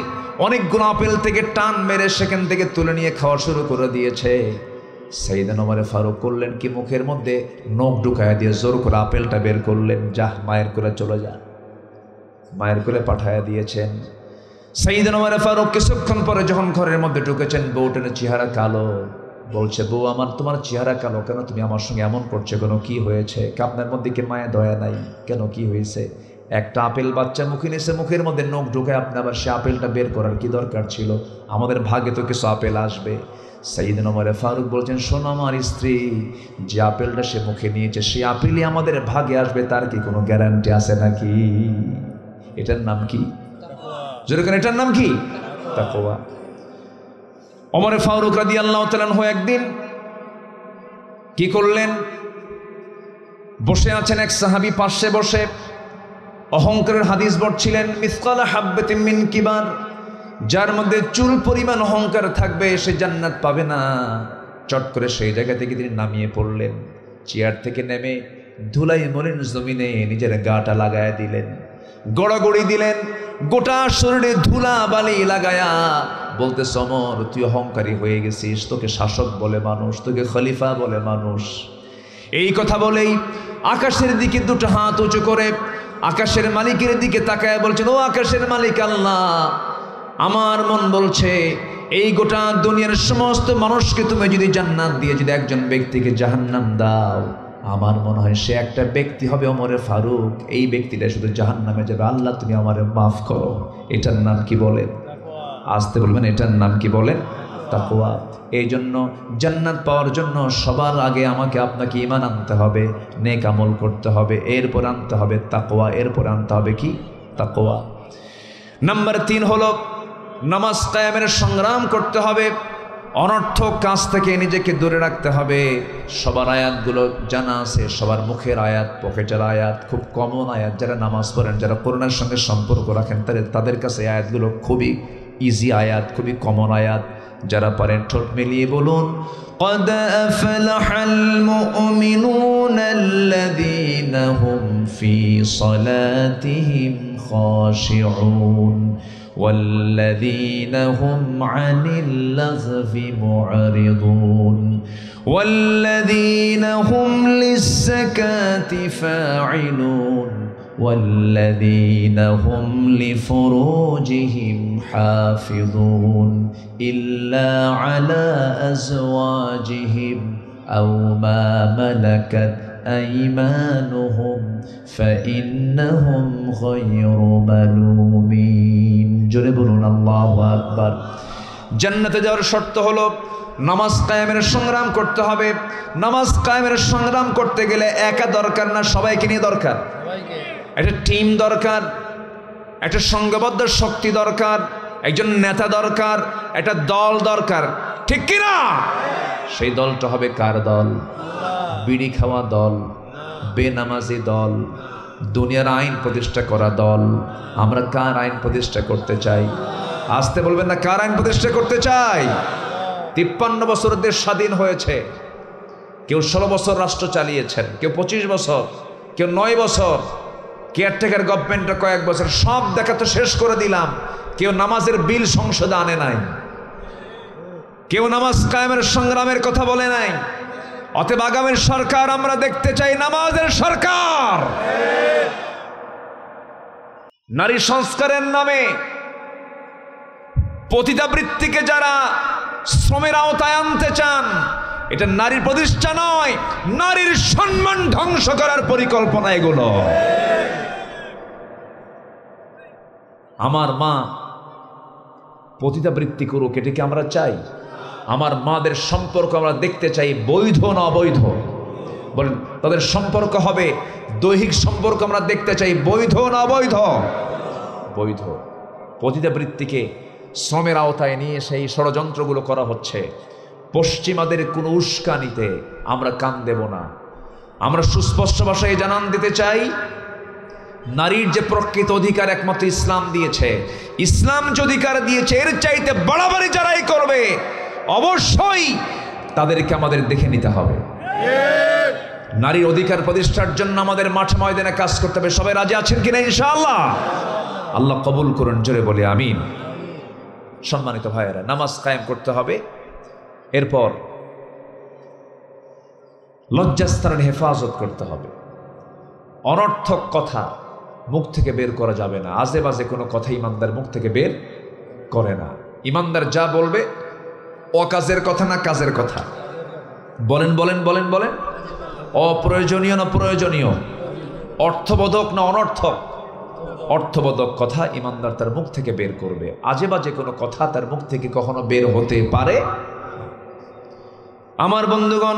অনেকগুলো আপেল থেকে টান মেরে সেখান থেকে তুলে নিয়ে খাওয়া শুরু করে দিয়েছে। সাইয়েদনা ওমর ফারুক করলেন কি, মুখের মধ্যে নখ ঢুকায়া দিয়ে জোর করে আপেলটা বের করলেন, যা মায়ের করে চলে যা, মায়ের করে পাঠায়া দিয়েছেন। সাইয়েদনা ওমর ফারুক কিছুক্ষণ পরে যখন ঘরের মধ্যে ঢুকেছেন, বউটার চেহারা কালো। বলছে, বউ আমার, তোমার চেহারা কালো কেন? তুমি আমার সঙ্গে এমন করছো কেন? কি হয়েছে? আপনার মধ্যে কি মায়া দয়া নাই কেন? কি হয়েছে? একটা আপেল বাচ্চা মুখে নিয়েছে, মুখের মধ্যে নখ ঢুকায় আপনি আবার সে আপেলটা বের করার কি দরকার ছিল? আমাদের ভাগে তো কিছু আপেল আসবে। সাইয়েদনা ওমর ফারুক বলছেন, শোনো আমার স্ত্রী, যে আপেলটা সে মুখে নিয়েছে সেই আপেলই আমাদের ভাগে আসবে, তার কি কোনো গ্যারান্টি আছে নাকি? এটার নাম কি? যেরকম এটার নাম কি? তাকওয়া। ওমর ফারুক রাদিয়াল্লাহু তাআলা আনহু একদিন কি করলেন, বসে আছেন এক সাহাবী পাশে বসে অহংকারের হাদিস পড়ছিলেন। মিসকালা হাব্বাতিন মিন কিবার, যার মধ্যে চুল পরিমাণ অহংকার থাকবে সে জান্নাত পাবে না। চট করে সেই জায়গা থেকে তিনি নামিয়ে পড়লেন, চেয়ার থেকে নেমে ধুলাই মলিন জমিনে নিজের গাটা লাগায়া দিলেন, গড়াগড়ি দিলেন, গোটা শরীরে ধুলা বালি লাগায়া বলতে, ওমর তুই অহংকারী হয়ে গেছিস, তোকে শাসক বলে মানুষ, তোকে খলিফা বলে মানুষ। এই কথা বলেই আকাশের দিকে দুটো হাত উঁচু করে আকাশের মালিকের দিকে তাকায় বলছেন, ও আকাশের মালিক আল্লাহ, আমার মন বলছে এই গোটা দুনিয়ার সমস্ত মানুষকে তুমি যদি জান্নাত দিয়ে যদি একজন ব্যক্তিকে জাহান্নাম দাও, আমার মনে হয় সে একটা ব্যক্তি হবে ওমর ফারুক, এই ব্যক্তিটা শুধু জাহান্নামে যাবে। আল্লাহ তুমি আমারে মাফ করো। এটার নাম কি বলে? আসতে বলবেন এটার নাম কি বলেন? তাকওয়া। এই জন্য জান্নাত পাওয়ার জন্য সবার আগে আমাকে আপনাকে ঈমান আনতে হবে, নেক আমল করতে হবে, এরপর আনতে হবে তাকওয়া, এরপর আনতে হবে কি? তাকওয়া। নাম্বার 3 হলো নামাজ কায়েমের সংগ্রাম করতে হবে, অনর্থক কাজ থেকে নিজেকে দূরে রাখতে হবে। সবার আয়াতগুলো জানা আছে, সবার মুখের আয়াত, পকেটের আয়াত, খুব কমন আয়াত। যারা নামাজ পড়েন, যারা কোরআনের সঙ্গে সম্পর্ক রাখেন, তাদের কাছে আয়াতগুলো খুবই ইজি আয়াত, খুবই কমন আয়াত। যারা পারেন ঠোঁট মিলিয়ে বলুন, قد أفلح المؤمنون الذين هم في صلاتهم خاشعون والذين هم عن اللغو معرضون والذين هم للزكاة فاعلون والذين هم لفروجهم حافظون إلا على أزواجهم أو ما ملكت أيمانهم فإنهم غير ملومين জোরে বলুন আল্লাহু আকবার। জান্নাতে যাওয়ার শর্ত হলো নামাজ কায়েমের সংগ্রাম করতে হবে। নামাজ কায়েমের সংগ্রাম করতে গেলে একা দরকার না, সবাইকে নিয়ে দরকার। একটা টিম দরকার, একটা সংঘবদ্ধ শক্তি দরকার, একজন নেতা দরকার, একটা দল দরকার, ঠিক কিনা? সেই দলটা হবে কার দল? বিড়ি খাওয়া দল, বেনামাজি দল, দুনিয়ার আইন প্রতিষ্ঠা করা দল। আমরা কার আইন প্রতিষ্ঠা করতে চাই? আসতে বলবেন না, কার আইন প্রতিষ্ঠা করতে চাই? 53 বছর দেশ স্বাধীন হয়েছে। কেউ 16 বছর রাষ্ট্র চালিয়েছেন, কেউ 25 বছর, কেউ 9 বছর, কেয়ারটেকার গভর্নমেন্টটা কয়েক বছর। সব দেখা তো শেষ করে দিলাম। কেউ নামাজের বিল সংসদে আনে নাই, কেউ নামাজ কায়েমের সংগ্রামের কথা বলে নাই। অতএব আগামীর সরকার আমরা দেখতে চাই নামাজের সরকার। নারী সংস্কারের নামে পতিতাবৃত্তিকে যারা শ্রমের আওতায় আনতে চান, এটা নারীর প্রতিষ্ঠা নয়, নারীর সম্মান ধ্বংস করার পরিকল্পনা এগুলো। আমার মা পতিতাবৃত্তি করুক, এটাকে আমরা চাই? আমার মাদের সম্পর্ক আমরা দেখতে চাই বৈধ না অবৈধ? বলেন, তাদের সম্পর্ক হবে দৈহিক সম্পর্ক আমরা দেখতে চাই বৈধ না অবৈধ? বৈধ। পতিতাবৃত্তিকে শ্রমের আওতায় নিয়ে সেই ষড়যন্ত্রগুলো করা হচ্ছে। পশ্চিমাদের কোনো উস্কানিতে আমরা কান দেব না। আমরা সুস্পষ্ট ভাষায় জানান দিতে চাই, নারীর যে প্রকৃত অধিকার একমাত্র ইসলাম দিয়েছে। ইসলাম যে অধিকার দিয়েছে, এর চাইতে বাড়াবাড়ি যারাই করবে অবশ্যই তাদেরকে আমাদের দেখে নিতে হবে। নারীর অধিকার প্রতিষ্ঠার জন্য আমাদের মাঠে ময়দানে কাজ করতে হবে। সবাই রাজি আছেন কিনা ইনশাআল্লাহ? আল্লাহ কবুল করুন, জোরে বলে আমিন। সম্মানিত ভাইয়েরা, নামাজ কায়েম করতে হবে। এরপর লজ্জাস্থানের হেফাজত করতে হবে। অনর্থক কথা মুখ থেকে বের করা যাবে না। আজে বাজে কোনো কথা ইমানদার মুখ থেকে বের করে না। ইমানদার যা বলবে অকাজের কথা না কাজের কথা। বলেন বলেন বলেন বলেন, অপ্রয়োজনীয় না প্রয়োজনীয়, অর্থবোধক না অনর্থক? অর্থবোধক কথা ইমানদার তার মুখ থেকে বের করবে। আজে বাজে কোনো কথা তার মুখ থেকে কখনো বের হতে পারে। আমার বন্ধুগণ,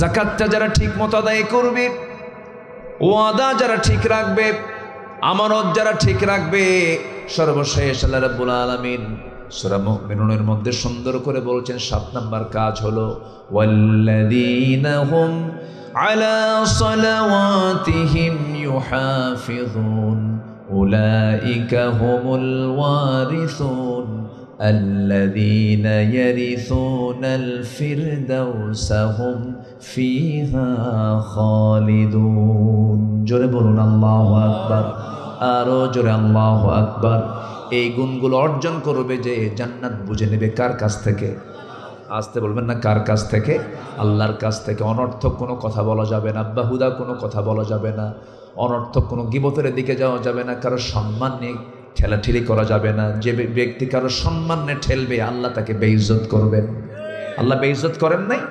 যাকাতটা যারা ঠিক মতো আদায় করবে, ওয়াদা যারা ঠিক রাখবে, আমানত যারা ঠিক রাখবে, সর্বশেষ আল্লাহ রাব্বুল আলামিন সূরা মুমিনুনের মধ্যে সুন্দর করে বলছেন 7 নম্বর কাজ হলো ওয়াল্লাযীনা হুম আলা সালাওয়াতিহিম ইউহাফিযুন উলাইকা হুমুল ওয়ারিসুন الذين يرثون الفردوس هم فيها خالدون জোরে বলুন আল্লাহু আকবার। আরো জোরে আল্লাহু আকবার। এই গুণগুলো অর্জন করবে যে জান্নাত বুঝে নেবে কার কাছ থেকে? আসতে বলবেন না, কার কাছ থেকে? আল্লাহর কাছ থেকে। অনর্থক কোনো কথা বলা যাবে না, বাহুদা কোনো কথা বলা যাবে না, অনর্থক কোনো গীবতের দিকে যাওয়া যাবে না, কারো সম্মান নিয়ে ঠেলাঠেলি করা যাবে না। যে ব্যক্তি কারো সম্মান নিয়ে ঠেলবে আল্লাহ তাকে বেইজ্জত করবেন। আল্লাহ বেইজ্জত করেন নাই?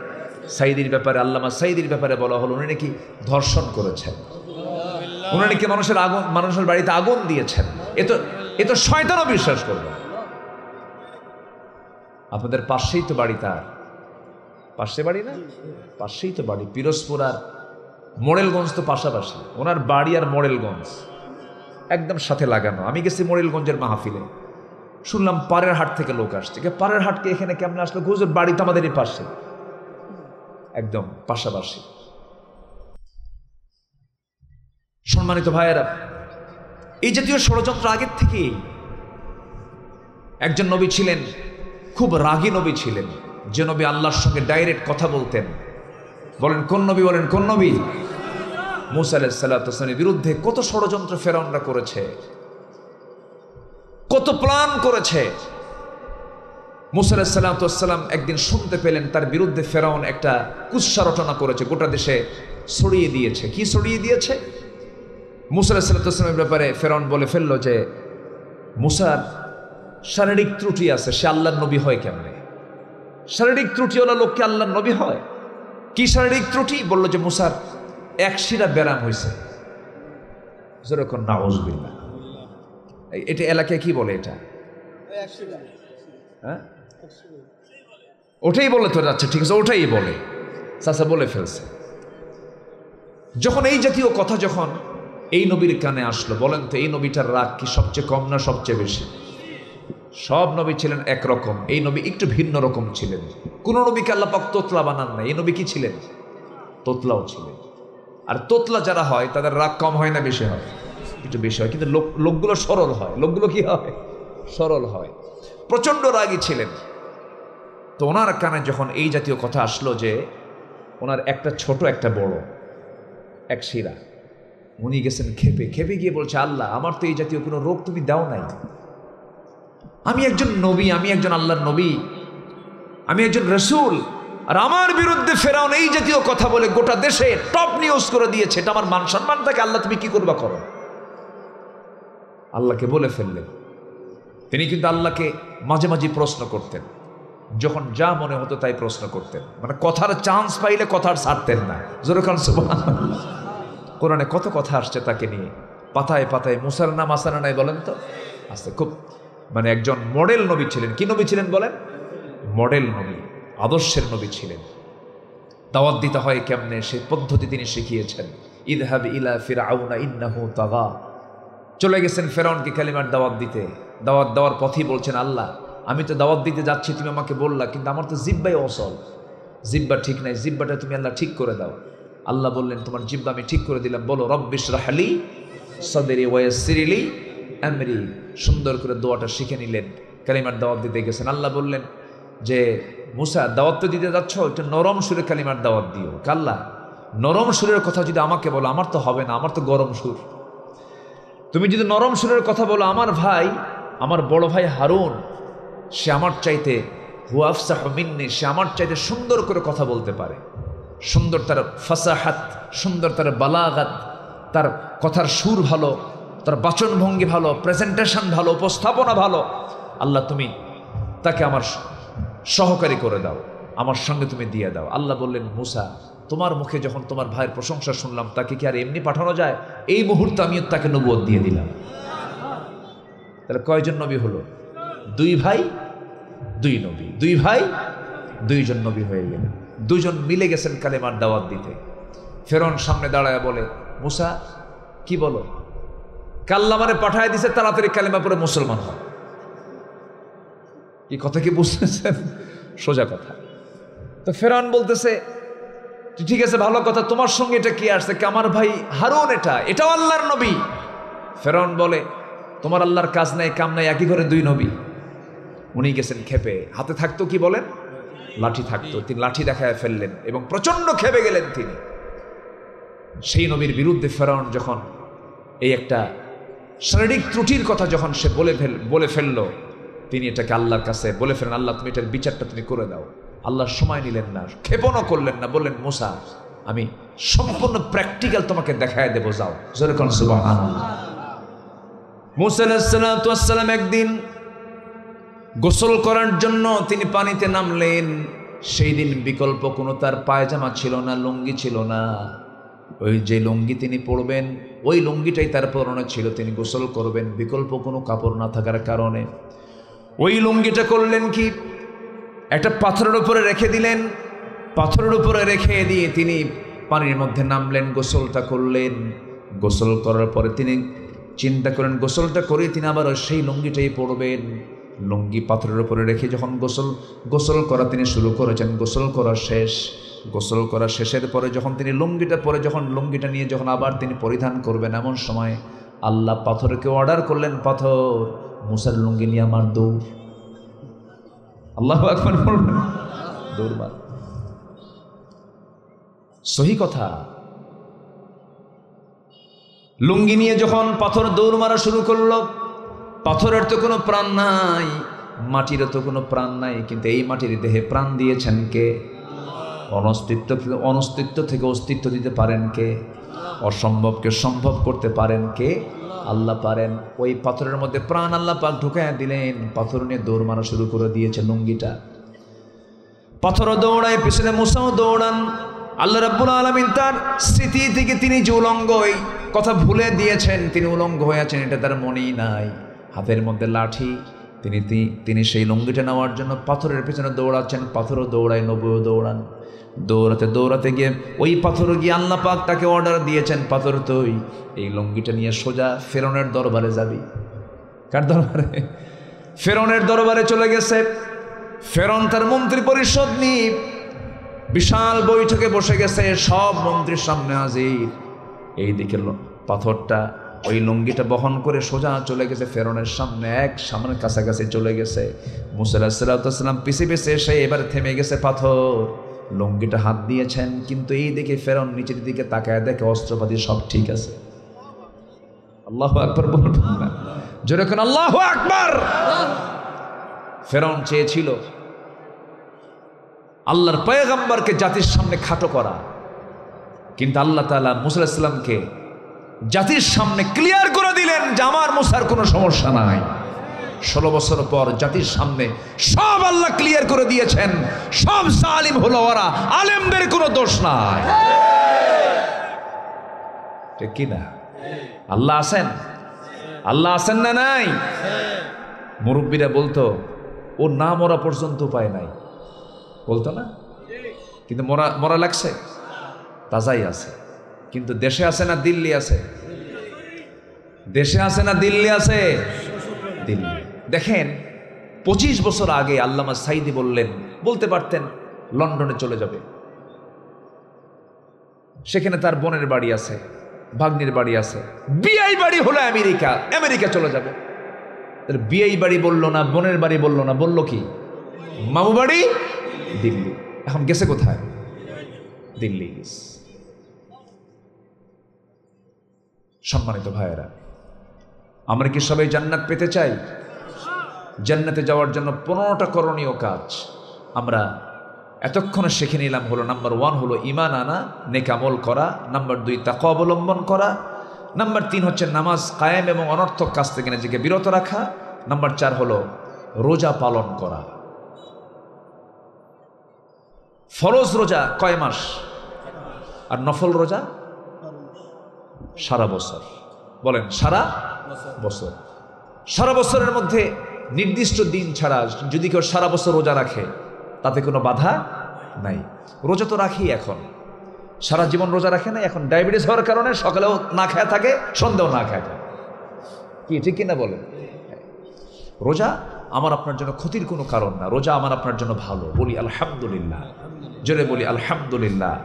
সাইদির ব্যাপারে, আল্লামা সাইদির ব্যাপারে বলা হলো উনি নাকি ধর্ষণ করেছেন, উনি নাকি মানুষের বাড়িতে আগুন দিয়েছেন। এ তো শয়তানও বিশ্বাস করবে। আপনাদের পাশেই তো বাড়ি, তার পাশে বাড়ি না, পাশেই তো বাড়ি। পিরোজপুর আর মোড়েলগঞ্জ তো পাশাপাশি, ওনার বাড়ি আর মোড়েলগঞ্জ একদম সাথে লাগানো। আমি গেছি মোড়েলগঞ্জের মাহফিলে, শুনলাম পাড়ের হাট থেকে লোক আসছে। পাড়ের হাটকে এখানে কেমন আসলো? হুজুর বাড়ি তো আমাদেরই পাশে, একদম পাশাপাশি। সম্মানিত ভাইয়েরা, এই জাতীয় ষড়যন্ত্র আগের থেকেই। একজন নবী ছিলেন, খুব রাগী নবী ছিলেন, যে নবী আল্লাহর সঙ্গে ডাইরেক্ট কথা বলতেন। বলেন কোন নবী? বলেন কোন নবী? মুসা আলাইহিস সালামের বিরুদ্ধে কত ষড়যন্ত্র ফেরাউনরা করেছে, কত প্ল্যান করেছে। মুসা আলাইহিস সালাম একদিন শুনতে পেলেন তার বিরুদ্ধে ফেরাউন একটা কুৎসা রচনা করেছে, গোটা দেশে ছড়িয়ে দিয়েছে। কি ছড়িয়ে দিয়েছে? মুসা আলাইহিস সালামের ব্যাপারে ফেরাউন বলে ফেললো যে মুসার শারীরিক ত্রুটি আছে, সে আল্লাহর নবী হয় কেমনে? শারীরিক ত্রুটিওয়ালা লোককে আল্লাহর নবী হয়? কি শারীরিক ত্রুটি? বললো যে মুসার এক শিরা ব্যারাম হয়েছে। যেরকম নাউজুবিল্লাহ, এটা এলাকায় কি বলে? এটা হ্যাঁ, ওটাই বলে তো। যাচ্ছে, ঠিক আছে, ওটাই বলে। চাচা বলে ফেলছে। যখন এই জাতীয় কথা যখন এই নবীর কানে আসলো, বলেন তো এই নবীটার রাগ কি সবচেয়ে কম না সবচেয়ে বেশি? সব নবী ছিলেন একরকম, এই নবী একটু ভিন্ন রকম ছিলেন। কোন নবীকে আল্লাহ পাক তোতলা বানান না, এই নবী কি ছিলেন? তোতলাও ছিলেন। আর তোতলা যারা হয় তাদের রাগ কম হয় না বেশি হয়? একটু বেশি হয়। কিন্তু লোকগুলো সরল হয়। লোকগুলো কি হয়? সরল হয়। প্রচন্ড রাগী ছিলেন। তো ওনার কানে যখন এই জাতীয় কথা আসলো যে ওনার একটা ছোট একটা বড় এক শিরা, উনি গেছেন খেপে। খেপে গিয়ে বলছে, আল্লাহ আমার তো এই জাতীয় কোনো রোগ তুমি দাও নাই, আমি একজন নবী, আমি একজন আল্লাহর নবী, আমি একজন রসুল, আর আমার বিরুদ্ধে ফেরাউন এই জাতীয় কথা বলে গোটা দেশে টপ নিউজ করে দিয়েছে, এটা আমার মান সম্মানটাকে আল্লাহ তুমি কি করবা করো। আল্লাহকে বলে ফেললেন। তিনি কিন্তু আল্লাহকে মাঝে মাঝে প্রশ্ন করতেন, যখন যা মনে হতো তাই প্রশ্ন করতেন, মানে কথার চান্স পাইলে কথার ছাড়তেন না। যেরকম সুবহানাল্লাহ, কোরআনে কত কথা আসছে তাকে নিয়ে, পাতায় পাতায়। মুসার নাম আসানা নাই বলেন তো? আছে। খুব মানে একজন মডেল নবী ছিলেন। কি নবী ছিলেন বলেন? মডেল নবী, আদর্শের নবী ছিলেন। দাওয়াত দিতে হয় কেমনে সেই পদ্ধতি তিনি শিখিয়েছেন। ইযহাব ইলা ফিরআউনা ইন্নাহু তাগা, চলে গেছেন ফেরাউনকে কালিমার দাওয়াত দিতে। দাওয়াত দেওয়ার পথই বলছেন, আল্লাহ আমি তো দাওয়াত দিতে যাচ্ছি, তুমি আমাকে বললা, কিন্তু আমার তো জিব্বাই অসল, জিব্বা ঠিক নাই, জিব্বাটা তুমি আল্লাহ ঠিক করে দাও। আল্লাহ বললেন, তোমার জিব্বা আমি ঠিক করে দিলাম, বলো রব্বি ইশরাহ লি সাদরি ওয়া ইয়াসসির লি আমরি। সুন্দর করে দোয়াটা শিখে নিলেন, কালিমার দাওয়াত দিতে গেছেন। আল্লাহ বললেন যে মুসা দাওয়াত তো দিতে যাচ্ছ, একটু নরম সুরে কালিমার দাওয়াত দিও। কাল্লা নরম সুরের কথা যদি আমাকে বলো, আমার তো হবে না, আমার তো গরম সুর। তুমি যদি নরম সুরের কথা বলো, আমার ভাই, আমার বড় ভাই হারুন, সে আমার চাইতে হুয়া আফসাহু মিন্নি, সে আমার চাইতে সুন্দর করে কথা বলতে পারে। সুন্দর তার ফাসাহাত, সুন্দর তার বালাগাত, তার কথার সুর ভালো, তার বাচনভঙ্গি ভালো, প্রেজেন্টেশন ভালো, উপস্থাপনা ভালো। আল্লাহ তুমি তাকে আমার সহকারী করে দাও, আমার সঙ্গে তুমি দিয়ে দাও। আল্লাহ বললেন, মুসা তোমার মুখে যখন তোমার ভাইয়ের প্রশংসা শুনলাম, তাকে কি আর এমনি পাঠানো যায়? এই মুহূর্তে আমি তাকে নবুয়ত দিয়ে দিলাম। তাহলে কয়জন নবী হলো? দুই ভাই দুই নবী, দুই ভাই দুইজন নবী হয়ে গেলেন। দুজন মিলে গেছেন কালেমার দাওয়াত দিতে। ফেরাউন সামনে দাঁড়ায় বলে, মুসা কি বলো? কাল্লা মানে পাঠায় দিছে, তাড়াতাড়ি কালেমা পড়ে মুসলমান হয়। কি কথা কি বুঝতেছেন? সোজা কথা। তো ফেরাউন বলতেছে, ঠিক আছে ভালো কথা, তোমার সঙ্গে এটা কি আসছে? আমার ভাই হারুন, এটাও আল্লাহর নবী। ফেরাউন বলে, তোমার আল্লাহর কাজ নাই কাম নাই, একই ঘরে দুই নবী। উনি গেছেন খেপে, হাতে থাকতো কি বলেন? লাঠি থাকতো। তিনি লাঠি দেখায় ফেললেন এবং প্রচন্ড খেপে গেলেন তিনি। সেই নবীর বিরুদ্ধে ফেরাউন যখন এই একটা শারীরিক ত্রুটির কথা যখন সে বলে ফেললো, তিনি এটাকে আল্লাহর কাছে বলে ফেলেন, আল্লাহ তুমি এটার বিচারটা তুমি করে দাও। আল্লাহ সময় নিলেন না, ক্ষেপণও করলেন না, বললেন, মুসা আমি সম্পূর্ণ প্র্যাকটিক্যাল তোমাকে দেখায় দেবো, যাও। যেরকম সুবহানাল্লাহ। মুসা আলাইহিস সালাম একদিন গোসল করার জন্য তিনি পানিতে নামলেন। সেই দিন বিকল্প কোনো তার পায়জামা ছিল না, লুঙ্গি ছিল না। ওই যে লুঙ্গি তিনি পরবেন, ওই লুঙ্গিটাই তার পরনে ছিল। তিনি গোসল করবেন, বিকল্প কোনো কাপড় না থাকার কারণে ওই লুঙ্গিটা করলেন কি, একটা পাথরের উপরে রেখে দিলেন। পাথরের উপরে রেখে দিয়ে তিনি পানির মধ্যে নামলেন, গোসলটা করলেন। গোসল করার পরে তিনি চিন্তা করেন গোসলটা করে তিনি আবার সেই লুঙ্গিটাই পরবেন। লুঙ্গি পাথরের উপরে রেখে যখন গোসল করা তিনি শুরু করেছেন, গোসল করা শেষ। গোসল করা শেষের পরে যখন তিনি লুঙ্গিটা পরে যখন লুঙ্গিটা নিয়ে যখন আবার তিনি পরিধান করবেন, এমন সময় আল্লাহ পাথরকে অর্ডার করলেন, পাথর মুসার লুঙ্গি নিয়ে আমার দৌড়। আল্লাহু আকবার বলবেন, দৌড় মার। সহি কথা। লুঙ্গি নিয়ে যখন পাথর দৌড় মারা শুরু করলো, পাথরের তো কোনো প্রাণ নাই, মাটিরও তো কোনো প্রাণ নাই, কিন্তু এই মাটির দেহে প্রাণ দিয়েছেন কে? অনস্তিত্ব থেকে অস্তিত্ব দিতে পারেন কে? অসম্ভবকে সম্ভব করতে পারেন কে? আল্লাহ পারেন। ওই পাথরের মধ্যে প্রাণ আল্লাহ পাক ঢুকাইয়া দিলেন, পাথর নিয়ে দৌড় মারা শুরু করে দিয়েছে লুঙ্গিটা। পাথরও দৌড়ায়, পিছনে মুসাও দৌড়ান। আল্লাহ রাব্বুল আলামিন তার স্মৃতি থেকে তিনি যে উলঙ্গ, এই কথা ভুলে দিয়েছেন, তিনি উলঙ্গ হয়ে আছেন, এটা তার মনেই নাই। হাতের মধ্যে লাঠি, তিনি সেই লুঙ্গিটা নেওয়ার জন্য পাথরের পেছনে দৌড়াচ্ছেন। পাথরও দৌড়ায়, নবীও দৌড়ান। দৌড়াতে গিয়ে ওই পাথর গিয়ে আল্লাহ পাক তাকে অর্ডার দিয়েছেন, পাথর তুই এই লুঙ্গিটা নিয়ে সোজা ফেরনের দরবারে যাবি। কার দরবারে? ফেরনের দরবারে চলে গেছে। ফেরন তার মন্ত্রী পরিষদ নিয়ে বিশাল বৈঠকে বসে গেছে, সব মন্ত্রীর সামনে হাজির। এইদিকে পাথরটা ওই লুঙ্গিটা বহন করে সোজা চলে গেছে ফেরনের সামনে, সামনে কাছাকাছি চলে গেছে। মুসা আলাইহিস সালাম পিছে এসে এবার থেমে গেছে পাথর। লুঙ্গিটা হাত দিয়েছেন, কিন্তু এই দিকে ফেরন নিচের দিকে তাকায় দেখে অস্ত্রপাতি সব ঠিক আছে। আল্লাহু আকবার বলবেন না? জোরে কোন আল্লাহু আকবার। ফেরন চেয়েছিল আল্লাহর পয়গম্বরকে জাতির সামনে খাটো করা, কিন্তু আল্লাহ তাআলা মুসা আলাইহিস সালামকে জাতির সামনে ক্লিয়ার করে দিলেন যে আমার মুসার কোনো সমস্যা নাই। 16 বছর পর জাতির সামনে সব আল্লাহ ক্লিয়ার করে দিয়েছেন, সব জালিম হলো ওরা, আলেমদের কোনো দোষ নাই। ঠিক কি না? আল্লাহ আছেন, আল্লাহ আছেন না নাই? মুরব্বীরা বলতো ও না মরা পর্যন্ত উপায় নাই, বলতো না? কিন্তু মরা লাগছে, তাজাই আছে। কিন্তু দেশে আছে না দিল্লি আছে? দেশে আছে না দিল্লি আছে? দিল্লি। দেখেন 25 বছর আগে আল্লামা সাইদি বলতে পারতেন লন্ডনে চলে যাবে, সেখানে তার বোনের বাড়ি আছে, ভাগ্নির বাড়ি আছে। বিআই বাড়ি হলো আমেরিকা চলে যাবে। তার বিআই বাড়ি বললো না, বোনের বাড়ি বললো না, বললো কি? মামু বাড়ি দিল্লি। এখন গেছে কোথায়? দিল্লি। সম্মানিত ভাইয়েরা, আমরা কি সবাই জান্নাত পেতে চাই? জান্নাতে যাওয়ার জন্য 15টা করণীয় কাজ আমরা এতক্ষণে শিখে নিলাম। হলো নাম্বার 1 হলো ঈমান আনা, নেক আমল করা। নাম্বার 2 তাকওয়া অবলম্বন করা। নাম্বার 3 হচ্ছে নামাজ কায়েম এবং অনর্থক কাজ থেকে নিজেকে বিরত রাখা। নাম্বার 4 হলো রোজা পালন করা। ফরজ রোজা কয় মাস? আর নফল রোজা সারা বছর। বলেন সারা বছর। সারা বছরের মধ্যে নির্দিষ্ট দিন ছাড়া যদি কেউ সারা বছর রোজা রাখে তাতে কোনো বাধা নাই। রোজা তো রাখি, এখন সারা জীবন রোজা রাখে না। এখন ডায়াবেটিস হওয়ার কারণে সকালেও না খায় থাকে, সন্ধ্যাও না খায় থাকে। কি ঠিক কিনা বলেন? রোজা আমার আপনার জন্য ক্ষতির কোনো কারণ না, রোজা আমার আপনার জন্য ভালো। বলি আলহামদুলিল্লাহ, জোরে বলি আলহামদুলিল্লাহ।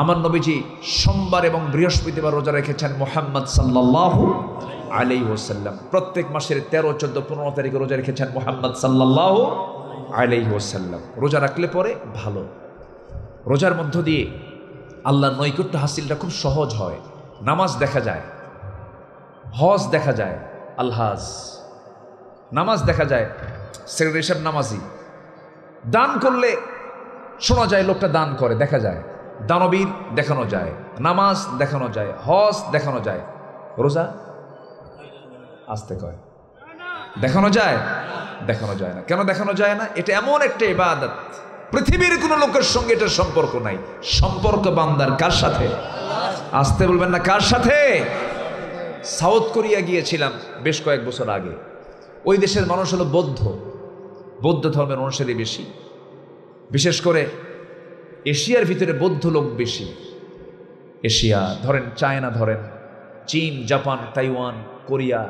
আমার নবীজি সোমবার এবং বৃহস্পতিবার রোজা রেখেছেন মুহাম্মদ সাল্লাল্লাহু আলাইহি ওয়াসাল্লাম। প্রত্যেক মাসের 13, 14, 15 তারিখে রোজা রেখেছেন মুহাম্মদ সাল্লাল্লাহু আলাইহি ওয়াসাল্লাম। রোজা রাখলে পরে ভালো। রোজার মধ্য দিয়ে আল্লাহর নৈকট্য হাসিলটা খুব সহজ হয়। নামাজ দেখা যায়, হজ দেখা যায়, আলহাজ নামাজ দেখা যায়, সেক্রেটারি সাহেব নামাজি। দান করলে শোনা যায় লোকটা দান করে, দেখা যায়। দানবীর দেখানো যায়, নামাজ দেখানো যায়, হজ দেখানো যায়। রোজা আসতে কয় দেখানো যায়? দেখানো যায় না। কেন দেখানো যায় না? এটা এমন একটা ইবাদত, পৃথিবীর কোনো লোকের সঙ্গে এটার সম্পর্ক নাই। সম্পর্ক বান্দার কার সাথে? আসতে বলবেন না, কার সাথে? সাউথ কোরিয়া গিয়েছিলাম বেশ কয়েক বছর আগে। ওই দেশের মানুষ হলো বৌদ্ধ ধর্মের অনুসারী বেশি। বিশেষ করে এশিয়ার ভিতরে বৌদ্ধ লোক বেশি। এশিয়া ধরেন, চায়না ধরেন, চীন, জাপান, তাইওয়ান, কোরিয়া,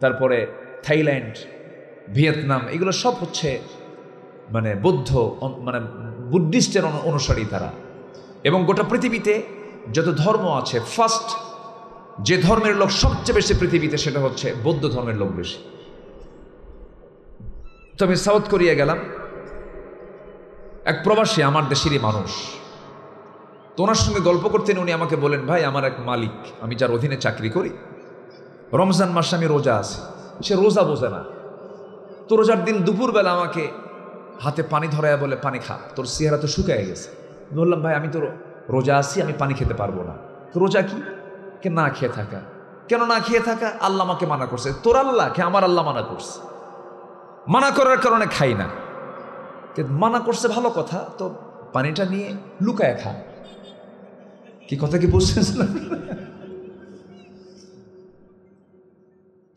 তারপরে থাইল্যান্ড, ভিয়েতনাম, এগুলো সব হচ্ছে মানে বৌদ্ধ, মানে বুদ্ধিস্টের অনুসারী তারা। এবং গোটা পৃথিবীতে যত ধর্ম আছে, ফার্স্ট যে ধর্মের লোক সবচেয়ে বেশি পৃথিবীতে সেটা হচ্ছে বৌদ্ধ ধর্মের লোক বেশি। তো আমি সাউথ কোরিয়া গেলাম, এক প্রবাসী আমার দেশেরই মানুষ, তো ওনার সঙ্গে গল্প করতেন। উনি আমাকে বলেন, ভাই আমার এক মালিক, আমি যার অধীনে চাকরি করি, রমজান মাসে আমি রোজা আছি, সে রোজা বোঝে না। তো রোজার দিন দুপুরবেলা আমাকে হাতে পানি ধরায় বলে, পানি খা, তোর চেহারা তো শুকায় গেছে। বললাম, ভাই আমি তো রোজা আছি, আমি পানি খেতে পারবো না। রোজা কি? কে না খেয়ে থাকা। কেন না খেয়ে থাকা? আল্লাহ আমাকে মানা করছে। তোর আল্লাহ কে? আমার আল্লাহ মানা করছে। মানা করার কারণে খাই না। মানা করছে ভালো কথা, তো পানিটা নিয়ে লুকায় খা। কি কথা কি বুঝছেন?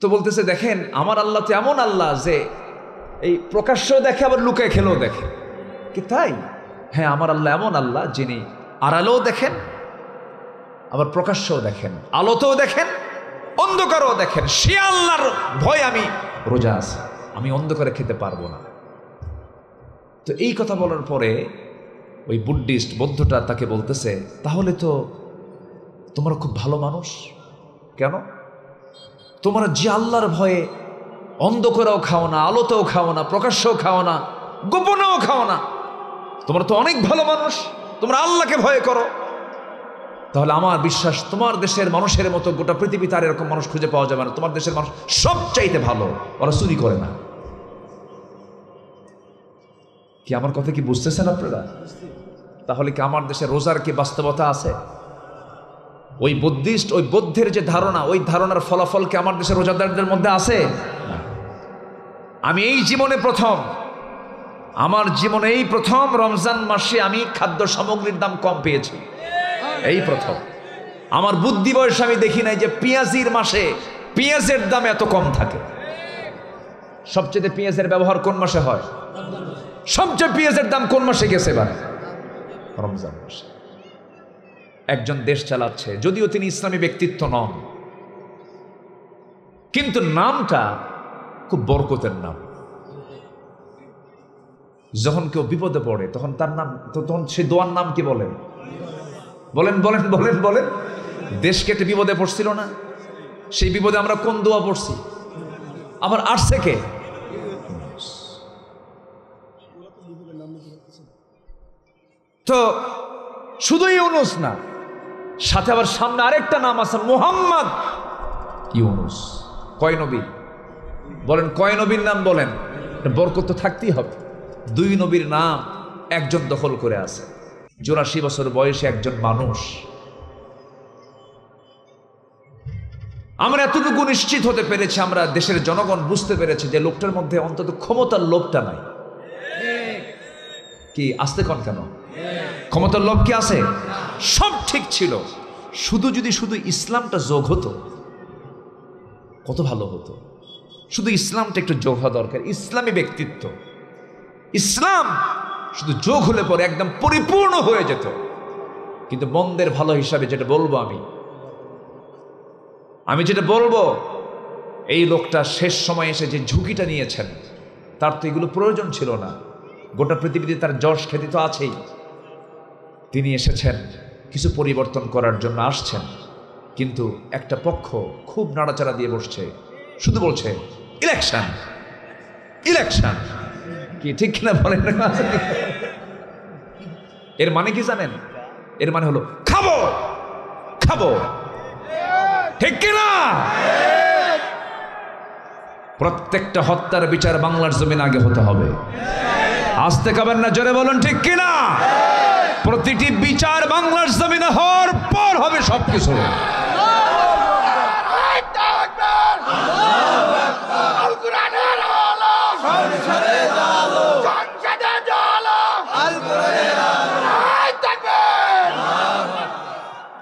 তো বলতেছে, দেখেন আমার আল্লাহ তো এমন আল্লাহ যে এই প্রকাশ্যও দেখে আবার লুকায় খেলেও দেখে। কি তাই? হ্যাঁ, আমার আল্লাহ এমন আল্লাহ যিনি আড়ালেও দেখেন, আবার প্রকাশ্যও দেখেন, আলোতেও দেখেন, অন্ধকারও দেখেন। সে আল্লাহর ভয় আমি রোজা আছি, আমি অন্ধকারে খেতে পারবো না। তো এই কথা বলার পরে ওই বুদ্ধিস্ট বৌদ্ধটা তাকে বলতেছে, তাহলে তো তোমরা খুব ভালো মানুষ। কেন? তোমরা যে আল্লাহর ভয়ে অন্ধকারেও খাও না, আলোতেও খাও না, প্রকাশ্যেও খাও না, গোপনেও খাও না, তোমরা তো অনেক ভালো মানুষ, তোমরা আল্লাহকে ভয় করো। তাহলে আমার বিশ্বাস তোমার দেশের মানুষের মতো গোটা পৃথিবীতে আর এরকম মানুষ খুঁজে পাওয়া যাবে না। তোমার দেশের মানুষ সবচাইতে ভালো, ওরা চুরি করে না। কি আমার কথা কি বুঝতেছেন আপনারা? তাহলে কি আমার দেশে রোজার কি বাস্তবতা আছে? ওই বুদ্ধিস্ট, ওই বৌদ্ধের যে ধারণা, ওই ধারণার ফলাফল কি আমার দেশের রোজাদারদের মধ্যে আছে? আমি এই জীবনে প্রথম, আমার জীবনে এই প্রথম রমজান মাসে আমি খাদ্য সামগ্রীর দাম কম পেয়েছি। এই প্রথম আমার বুদ্ধি বয়সে আমি দেখি নাই যে পেঁয়াজির মাসে পেঁয়াজের দাম এত কম থাকে। সবচেয়ে পেঁয়াজের ব্যবহার কোন মাসে হয়? সবচেয়ে পেঁয়াজের দাম কোন মাসে গেছে? এবার রমজান মাসে। একজন দেশ চালাচ্ছে, যদিও তিনি ইসলামী ব্যক্তিত্ব নন, কিন্তু নামটা খুব বরকতের নাম। যখন কেউ বিপদে পড়ে তখন তার নাম, তখন সে দোয়ার নাম কি বলেন? বলেন বলেন বলেন বলেন। দেশ কেটে বিপদে পড়ছিল না? সেই বিপদে আমরা কোন দোয়া পড়ছি? আবার আসছে কে? তো শুধু ইউনুস না, সাথে আবার সামনে আরেকটা নাম আছে, মুহাম্মদ ইউনুস। কয় নবী বলেন? কয় নবীর নাম বলেন? বরকত তো থাকতেই হবে। দুই নবীর নাম একজন দখল করে আছে। 84 বছর বয়সে একজন মানুষ। আমরা এতটুকু নিশ্চিত হতে পেরেছি, আমরা দেশের জনগণ বুঝতে পেরেছে যে লোকটার মধ্যে অন্তত ক্ষমতার লোভটা নাই। কি আসতে কন কেন? ক্ষমতার লোভ কি আছে? সব ঠিক ছিল, যদি শুধু ইসলামটা যোগ হতো কত ভালো হতো। শুধু ইসলামটা একটু যোগ হওয়া দরকার। ইসলামী ব্যক্তিত্ব, ইসলাম শুধু যোগ হলে পরে একদম পরিপূর্ণ হয়ে যেত। কিন্তু মন্দের ভালো হিসাবে যেটা বলবো, আমি যেটা বলবো, এই লোকটা শেষ সময় এসে যে ঝুঁকিটা নিয়েছেন, তার তো এগুলো প্রয়োজন ছিল না। গোটা পৃথিবীতে তার যশ খ্যাতি তো আছেই। তিনি এসেছেন কিছু পরিবর্তন করার জন্য আসছেন, কিন্তু একটা পক্ষ খুব নাড়াচাড়া দিয়ে বসছে, শুধু বলছে ইলেকশন ইলেকশন। কি ঠিক কিনা বলেন? এর মানে কি জানেন? এর মানে হলো খাবো খাবো, ঠিক কিনা? প্রত্যেকটা হত্যার বিচার বাংলার জমিন আগে হতে হবে। আসতে খাবেন না, জোরে বলুন ঠিক কিনা? প্রতিটি বিচার বাংলার জমিনে হওয়ার পর হবে সবকিছু।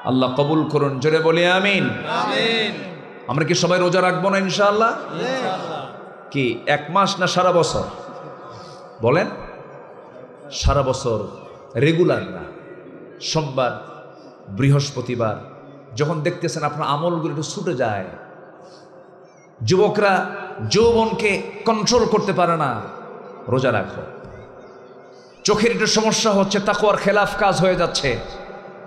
আল্লাহ কবুল করুন, জোরে বলি আমিন। আমরা কি সবাই রোজা রাখবো না ইনশাআল্লাহ? কি 1 মাস না সারা বছর? বলেন সারা বছর রেগুলার না, সোমবার বৃহস্পতিবার যখন দেখতেছেন আপনার আমলগুলো একটু ছুটে যায়, যুবকরা যৌবনকে কন্ট্রোল করতে পারে না, রোজা রাখো। চোখের একটু সমস্যা হচ্ছে, তাকওয়ার খেলাফ কাজ হয়ে যাচ্ছে,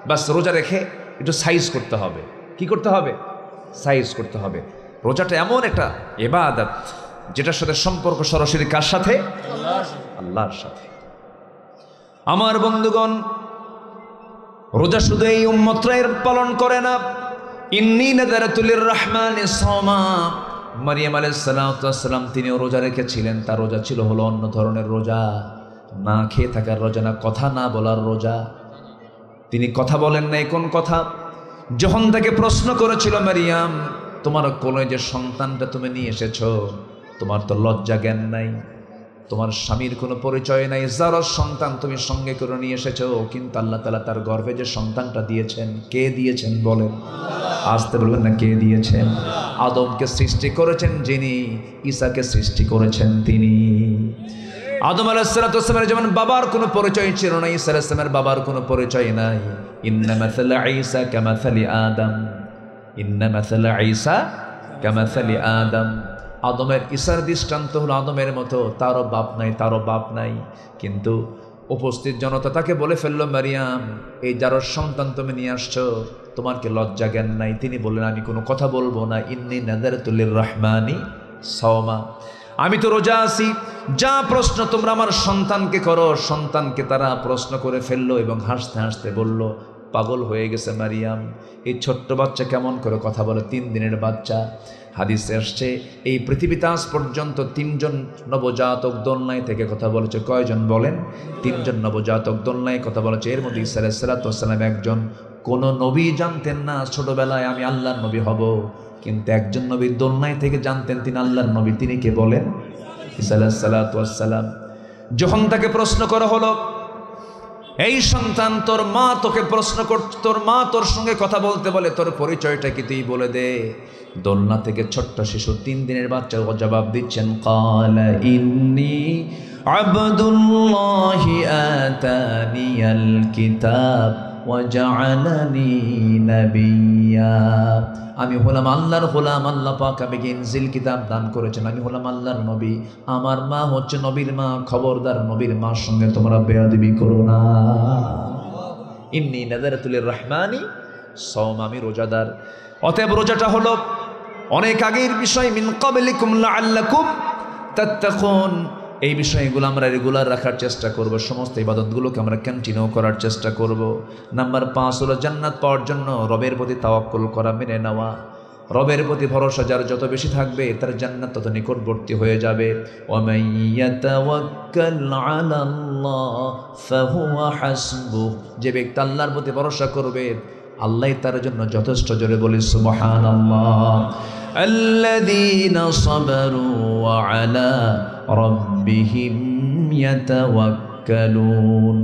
বাস রোজা রেখে একটু সাইজ করতে হবে। কি করতে হবে? সাইজ করতে হবে। রোজাটা এমন একটা ইবাদত যেটার সাথে সম্পর্ক সরাসরি কার সাথে? আল্লাহর সাথে। আমার বন্ধুগণ, রোজা শুধু এই উম্মতরাই পালন করে না। ইন্নী নাযারাতু লিররহমানি সাওমা, মারিয়াম আলাইহিস সালাম তিনিও রোজা রেখেছিলেন। তার রোজা ছিল হলো অন্য ধরনের রোজা, না খেয়ে থাকার রোজা, না কথা না বলার রোজা। তিনি কথা বলেন নাই। কোন কথা? যখন তাকে প্রশ্ন করেছিল, মারিয়াম তোমার কোলে যে সন্তানটা তুমি নিয়ে এসেছো, তোমার তো লজ্জা জ্ঞান নাই, তোমার স্বামীর কোনো পরিচয় নাই, যার সন্তান তুমি সঙ্গে করে নিয়ে এসেছো, কিন্তু আল্লাহ তাআলা তার গর্ভে যে সন্তানটা দিয়েছেন, কে দিয়েছেন বলেন? আসতে বলবেন না, কে দিয়েছেন? আদমকে সৃষ্টি করেছেন যিনি, ঈসাকে সৃষ্টি করেছেন তিনি। আদম আলাইহিস সালামের যেমন বাবার কোনো পরিচয় ছিল না, ঈসা আলাইহিস সালামের বাবার কোনো পরিচয় নাই। ইন্না মাসালা ঈসা কামাসালি আদম, ইন্না মাসালা ঈসা কামাসালি আদম। আদমের ঈসার দৃষ্টান্ত হলো আদমের মতো, তারও বাপ নাই, তারও বাপ নাই। কিন্তু উপস্থিত জনতা তাকে বলে ফেললো, মারিয়াম এই যার সন্তান তুমি নিয়ে আসছো, তোমার কি লজ্জা জ্ঞান নাই? তিনি বললেন, আমি কোনো কথা বলবো না। ইন্নী নাযারাতু লিররহমানি সাওমা, আমি তো রোজা আছি, যা প্রশ্ন তোমরা আমার সন্তানকে করো। সন্তানকে তারা প্রশ্ন করে ফেললো এবং হাসতে হাসতে বলল, পাগল হয়ে গেছে মারিয়াম, এই ছোট্ট বাচ্চা কেমন করে কথা বলে? 3 দিনের বাচ্চা। হাদিসে আসছে এই পৃথিবীতে আজ পর্যন্ত 3 জন নবজাতক দোলনায় থেকে কথা বলেছে। কয়জন বলেন? 3 জন নবজাতক দোলনায় কথা বলেছে। এর মধ্যে ঈসা আলাইহিস সালাম একজন। কোন নবী জানতেন না ছোটবেলায় আমি আল্লাহর নবী হব, কিন্তু একজন নবী দোলনায় থেকে জানতেন তিনি আল্লাহর নবী। তিনি কে বলেন? ঈসা আলাইহিস সালাম। যখন তাকে প্রশ্ন করা হলো, এই সন্তান তোর মা তোকে প্রশ্ন করছে, তোর মা তোর সঙ্গে কথা বলতে বলে, তোর পরিচয়টা কি তুই বলে দে। দোলনা থেকে ছোট্ট শিশু 3 দিনের বাচ্চা জবাব দিচ্ছেন, ক্বালা ইন্নী আবদুল্লাহি আতানিয়াল কিতাব ওয়া জাআলানি নাবিয়্যা। আমি হলাম আল্লাহর গোলাম, আল্লাহ পাক আমাকে ইনজিল কিতাব দান করেছেন, আমি হলাম আল্লাহর নবী, আমার মা হচ্ছে নবীর মা। খবরদার নবীর মার সঙ্গে তোমরা বেয়াদবি করো না। ইন্নী নাযারাতু লিররহমানি সাওমা, আমি রোজাদার। অতএব রোজাটা হলো অনেক আগের বিষয়। মিন ক্বাবলিকুম লাআল্লাকুম তাত্তাকুন, এই বিষয়গুলো আমরা রেগুলার রাখার চেষ্টা করব, সমস্ত ইবাদতগুলোকে আমরা কন্টিনিউ করার চেষ্টা করব। নাম্বার 5 হলো জান্নাত পাওয়ার জন্য রবের প্রতি তাওয়াক্কুল করা, মেনে নেওয়া। রবের প্রতি ভরসা যার যত বেশি থাকবে, তার জান্নাত তত নিকটবর্তী হয়ে যাবে। ওয়া মান ইয়াতাওয়াক্কাল আলাল্লাহ ফাহুয়া হাসবুহ, যে ব্যক্তি আল্লাহর প্রতি ভরসা করবে, আল্লাহই তার জন্য যথেষ্ট। জোরে বলি সুবহানাল্লাহ। আল্লাযীনা সাবারু ওয়া আলা রাব্বিহিম ইয়াতাওয়াক্কালুন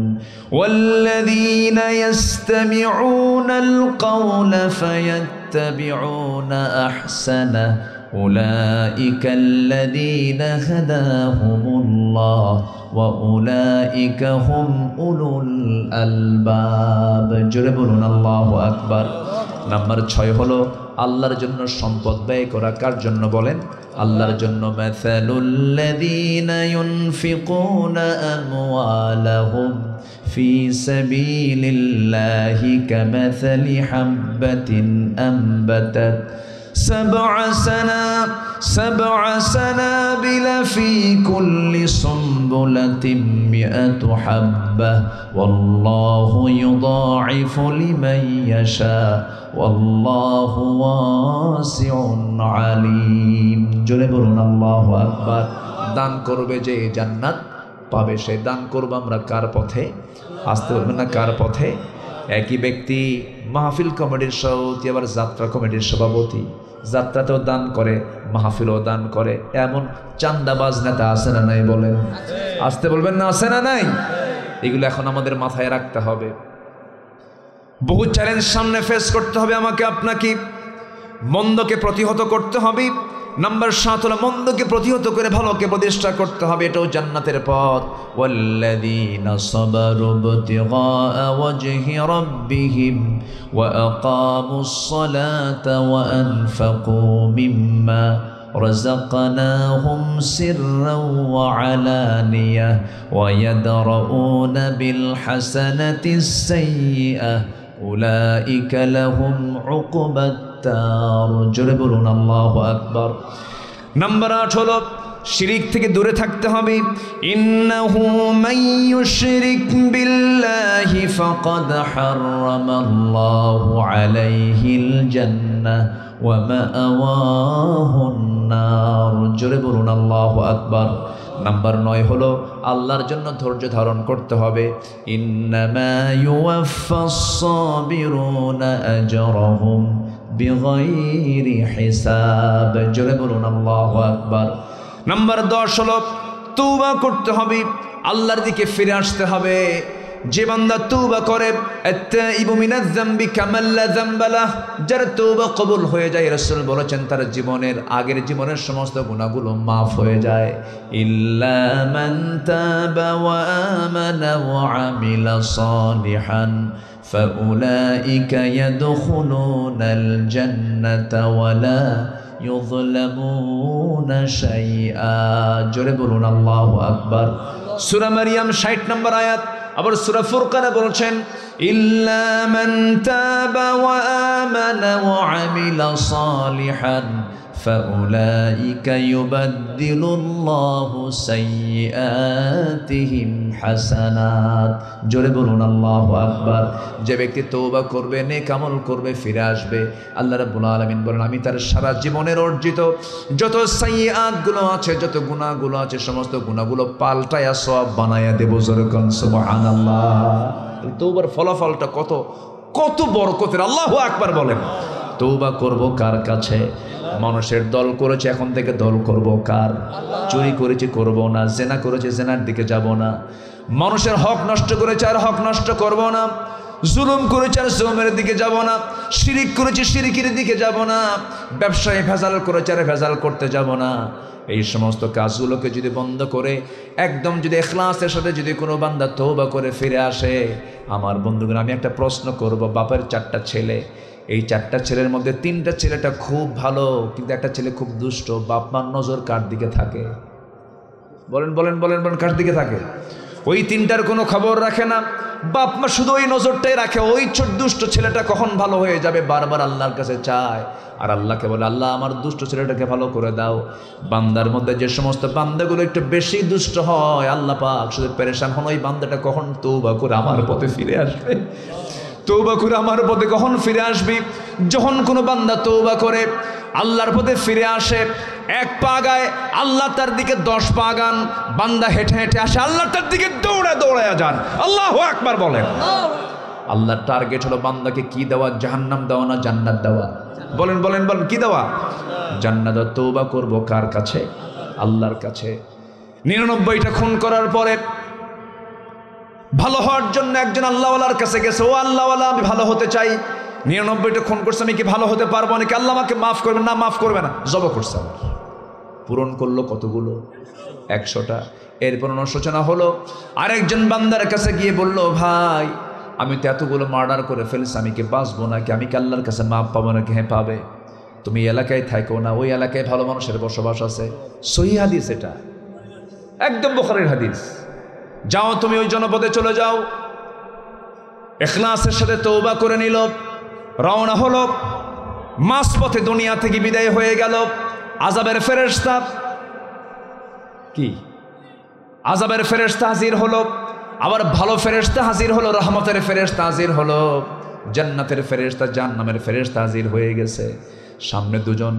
ওয়াল্লাযীনা ইসতামিউনাল কাওলা ফায়াত্তাবিউনা আহসানাহ উলাইকাল্লাযীনা হাদাহুমুল্লাহ ওয়া উলাইকা হুম উলুল আলবাব। জোরে বলুন আল্লাহু আকবার। নাম্বার 6 হলো আল্লাহর জন্য সম্পদ ব্যয় করা। কার জন্য বলেন? আল্লাহর জন্য। মাসালুল্লাযীনা ইউনফিকুনা আমওয়ালাহুম ফি সাবিলিল্লাহি কামাসালি হাববাতিন আনবাতাত سبع سنابل في كل سنبلة 100 حبة والله يضاعف لمن يشاء والله واسع عليم। জোরে বলুন আল্লাহু আকবার। দান করবে যে জান্নাত পাবে, সে দান করব আমরা কার পথে? আসতে বলবেন না কার পথে? একই ব্যক্তি মাহফিল কমিটির সভাপতি, আবার যাত্রা কমিটির সভাপতি। যাত্রাতেও দান করে, মাহফিলও দান করে। এমন চান্দাবাজ নেতা আছে না নাই? বলেন, আসতে বলবেন না আছে না নাই? এগুলো এখন আমাদের মাথায় রাখতে হবে। বহু চ্যালেঞ্জ সামনে ফেস করতে হবে আমাকে আপনাকে। মন্দকে প্রতিহত করতে হবে, নাম্বার 7 হলো মন্দকে প্রতিহত করে ভালোকে প্রতিষ্ঠা করতে হবে, এটাও জান্নাতের পথ। ওয়াল্লাযীনা সাবারু ইবতিগাআ ওয়াজহি রাব্বিহিম ওয়া আকামুস সালাতা ওয়া আনফাকু মিম্মা রাযাকনাহুম সিররান ওয়া আলানিয়া ওয়া ইয়াদরাউনা বিল হাসানাতিস সাইয়্যাহ উলাইকা লাহুম উকবাত দার। জোরে বলুন আল্লাহু আকবার। নাম্বার 8 হলো শিরিক থেকে দূরে থাকতে হবে। ইন্নাহু মান ইউশরিক বিল্লাহি ফাকাদ হারামাল্লাহু আলাইহিল জান্নাহ ওয়া মাআওয়াহুন নার। জোরে বলুন আল্লাহু আকবার। নাম্বার 9 হলো আল্লাহর জন্য ধৈর্য ধারণ করতে হবে। ইন্নামা ইউওয়াফাস সাবিরুনা আজরাহুম বিগাইরি হিসাব। জোরে বলুন আল্লাহু আকবার। নাম্বার 10 হলো তওবা করতে হবে, আল্লাহর দিকে ফিরে আসতে হবে। যে বান্দা তওবা করে, আত্তাইবু মিনাজ যামবি কামান লা যামবা লাহ, যার তওবা কবুল হয়ে যায়, রাসূল বলেছেন তার জীবনের আগের জীবনের সমস্ত গুনাহগুলো মাফ হয়ে যায়। ইল্লা মান তাবা ওয়া আমানা ওয়া আমিলা সালিহান ফাউলাইকা ইয়াদখুলুনাল জান্নাতা ওয়া লা ইউযলামুনা শাইআ। জোরে বলুন আল্লাহু আকবার। সূরা মারইয়াম 60 নম্বর আয়াত। আবার সূরা ফুরকানে বলেছেন ইল্লা মান তাবা ওয়া আমানা ওয়া আমিলা সালিহান ফাউলাইকা ইউবাদদিলুল্লাহু সাইয়্যাতিহিম হাসানাত। জোরে বলুন আল্লাহু আকবার। যে ব্যক্তি তওবা করবে, নেক আমল করবে, ফিরে আসবে, আল্লাহ রাব্বুল আলামিন বলেন আমি তার সারা জীবনের অর্জিত যত সাইয়্যাতগুলো আছে, যত গুনাহগুলো আছে, সমস্ত গুনাহগুলো পাল্টায়া সওয়াব বানায়া দেব। জোরে কোন সুবহানাল্লাহ। তওবার ফলাফলটা কত কত বরকতের, আল্লাহু আকবার বলেন। তওবা করব কার কাছে? মানুষের দল করেছে, এখন থেকে দল করব কার? চুরি করেছি করব না, জেনা করেছি জেনার দিকে যাব না, মানুষের হক নষ্ট করেছে আর হক নষ্ট করব না, জুলুম করেছে আর জুলুমের দিকে যাব না, শিরিক করেছে শিরিকের দিকে যাব না, ব্যবসায় ভেজাল করেছে আর ভেজাল করতে যাব না। এই সমস্ত কাজগুলোকে যদি বন্ধ করে একদম যদি ইখলাসের সাথে যদি কোনো বান্দা তওবা করে ফিরে আসে, আমার বন্ধুগণ আমি একটা প্রশ্ন করব। বাপের 4টা ছেলে, এই 4টা ছেলের মধ্যে 3টা ছেলেটা খুব ভালো, কিন্তু একটা ছেলে খুব দুষ্ট। বাপ মার নজর কার দিকে থাকে? বলেন বলেন বলেন বলেন, কার দিকে থাকে? ওই 3টার কোনো খবর রাখে না, বাপ মা শুধু ওই নজরটাই রাখে ওই ছোট দুষ্ট ছেলেটা কখন ভালো হয়ে যাবে, বারবার আল্লাহর কাছে চায়। আর আল্লাহকে বলে আল্লাহ আমার দুষ্ট ছেলেটাকে ভালো করে দাও। বান্দার মধ্যে যে সমস্ত বান্দাগুলো একটু বেশি দুষ্ট হয়, আল্লাহ পাক শুধু পেরেশান হন ওই বান্দাটা কখন তওবা করে আমার পথে ফিরে আসবে, তওবা করে আমার পথে কখন ফিরে আসবি। যখন কোনো বান্দা তওবা করে আল্লাহর পথে ফিরে আসে, 1 পা গায়, আল্লাহ তার দিকে 10 পা গান। বান্দা হেঁটে হেঁটে আসে, আল্লাহ তার দিকে দৌড়ায় দৌড়ায় যান। আল্লাহু আকবার বলেন। আল্লাহর টার্গেট হলো বান্দাকে কি দেওয়া? জাহান্নাম দেওয়া না জান্নাত দেওয়া? বলেন বলেন বলেন, কি দেওয়া? জান্নাত। তওবা করব কার কাছে? আল্লাহর কাছে। 99টা খুন করার পরে ভালো হওয়ার জন্য একজন আল্লাহওয়ালার কাছে গেছে, ও আল্লাহওয়ালা আমি ভালো হতে চাই, 99টা খুন করছে, আমি কি ভালো হতে পারবো নাকি? আল্লাহ আমাকে মাফ করবে না? মাফ করবে না। জবা করছে আবার, পূরণ করলো কতগুলো? 100টা। এরপর অনুশোচনা হলো, আরেকজন বান্দার কাছে গিয়ে বলল, ভাই আমি তো এতগুলো মার্ডার করে ফেলছি, আমি কি বাঁচবো নাকি? আমি কি আল্লাহর কাছে মাফ পাবো নাকি? হ্যাঁ পাবে। তুমি এলাকায় থাকো না, ওই এলাকায় ভালো মানুষের বসবাস আছে। সহিহ হাদিস, এটা একদম বুখারীর হাদিস। যাও তুমি ওই জনপদে চলে যাও। ইখলাসের সাথে তওবা করে নিল, রওনা হলো, মাঝপথে দুনিয়া থেকে বিদায় হয়ে গেল। আযাবের ফেরেশতা কি? আযাবের ফেরেশতা হাজির হলো, আবার ভালো ফেরেশতা হাজির হলো, রহমতের ফেরেশতা হাজির হলো, জান্নাতের ফেরেশতা জাহান্নামের ফেরেশতা হাজির হয়ে গেছে। সামনে দুজন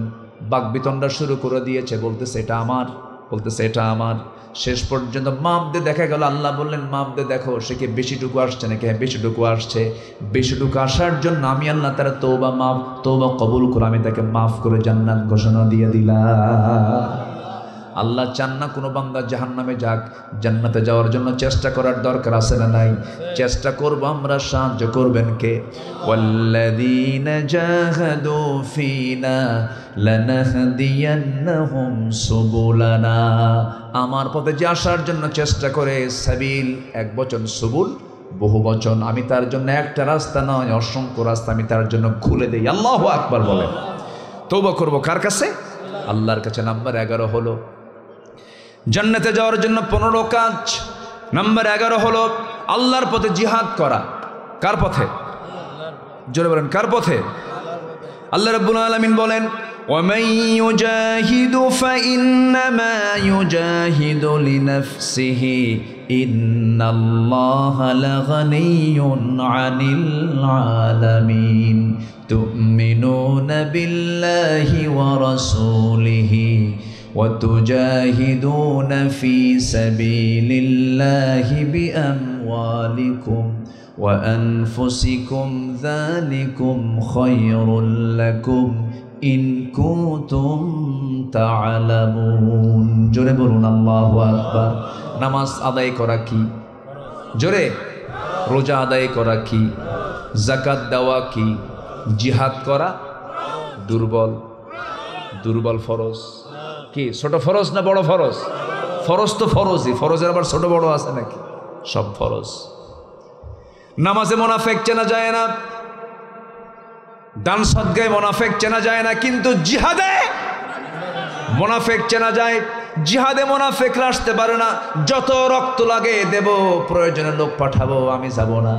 বাকবিতণ্ডা শুরু করে দিয়েছে, বলতেছে এটা আমার, বলতেছে এটা আমার। শেষ পর্যন্ত মাপ দিয়ে দেখা গেল, আল্লাহ বললেন মাপ দিয়ে দেখো সে কি বেশিটুকু আসছে নাকি? হ্যাঁ বেশিটুকু আসছে। বেশিটুকু আসার জন্য আমি আল্লাহ তার তওবা কবুল করে আমি তাকে মাফ করে জান্নাত ঘোষণা দিয়ে দিলাম। আল্লাহ চান না কোনো বান্দা জাহান্নামে যাক, জান্নাতে যাওয়ার জন্য চেষ্টা করার দরকার আছে না নাই? চেষ্টা করব আমরা, সাহায্য করবেন কে? ওয়াল্লাযীনা জাহাদু ফীনা লানাহদিয়ান্নাহুম সুবুলানা। আমার পথে যে আসার জন্য চেষ্টা করে, সাবিল এক বচন, সুবুল বহু বচন, আমি তার জন্য একটা রাস্তা নয় অসংখ্য রাস্তা আমি তার জন্য খুলে দেই। আল্লাহু আকবার বলেন। তওবা করব কার কাছে? আল্লাহর কাছে। নাম্বার 11 হলো জান্নাতে যাওয়ার জন্য 15 কাজ। নাম্বার 11 হলো আল্লাহর পথে জিহাদ করা। কার পথে? জোরে বলেন, কার পথে? আল্লাহ রাব্বুল আলামিন বলেন, وَمَن يُجَاهِدُ فَإِنَّمَا يُجَاهِدُ لِنَفْسِهِ إِنَّ اللَّهَ لَغَنِيٌّ عَنِ الْعَالَمِينَ تُؤْمِنُونَ بِاللَّهِ وَرَسُولِهِ وَتُجَاهِدُونَ فِي سَبِيلِ اللَّهِ بِأَمْوَالِكُمْ وَأَنفُسِكُمْ ذَلِكُمْ خَيْرٌ لَكُمْ ইন কুনতুম তা'লামুন। জোরে বলুন আল্লাহু আকবার। নামাজ আদায় করা কি? জোরে। রোজা আদায় করা কি? যাকাত দেওয়া কি? জিহাদ করা দুর্বল? দুর্বল ফরজ কি? ছোট ফরজ না বড় ফরজ? ফরজ তো ফরজই, ফরজের আবার ছোট বড় আছে নাকি? সব ফরজ। নামাজে মুনাফিক চেনা যায় না, দান সদকায় মুনাফিক চেনা যায় না, কিন্তু জিহাদে মুনাফিক চেনা যায়। জিহাদে মুনাফিকরা আসতে পারে না। যত রক্ত লাগে দেব, প্রয়োজনে লোক পাঠাবো, আমি যাব না।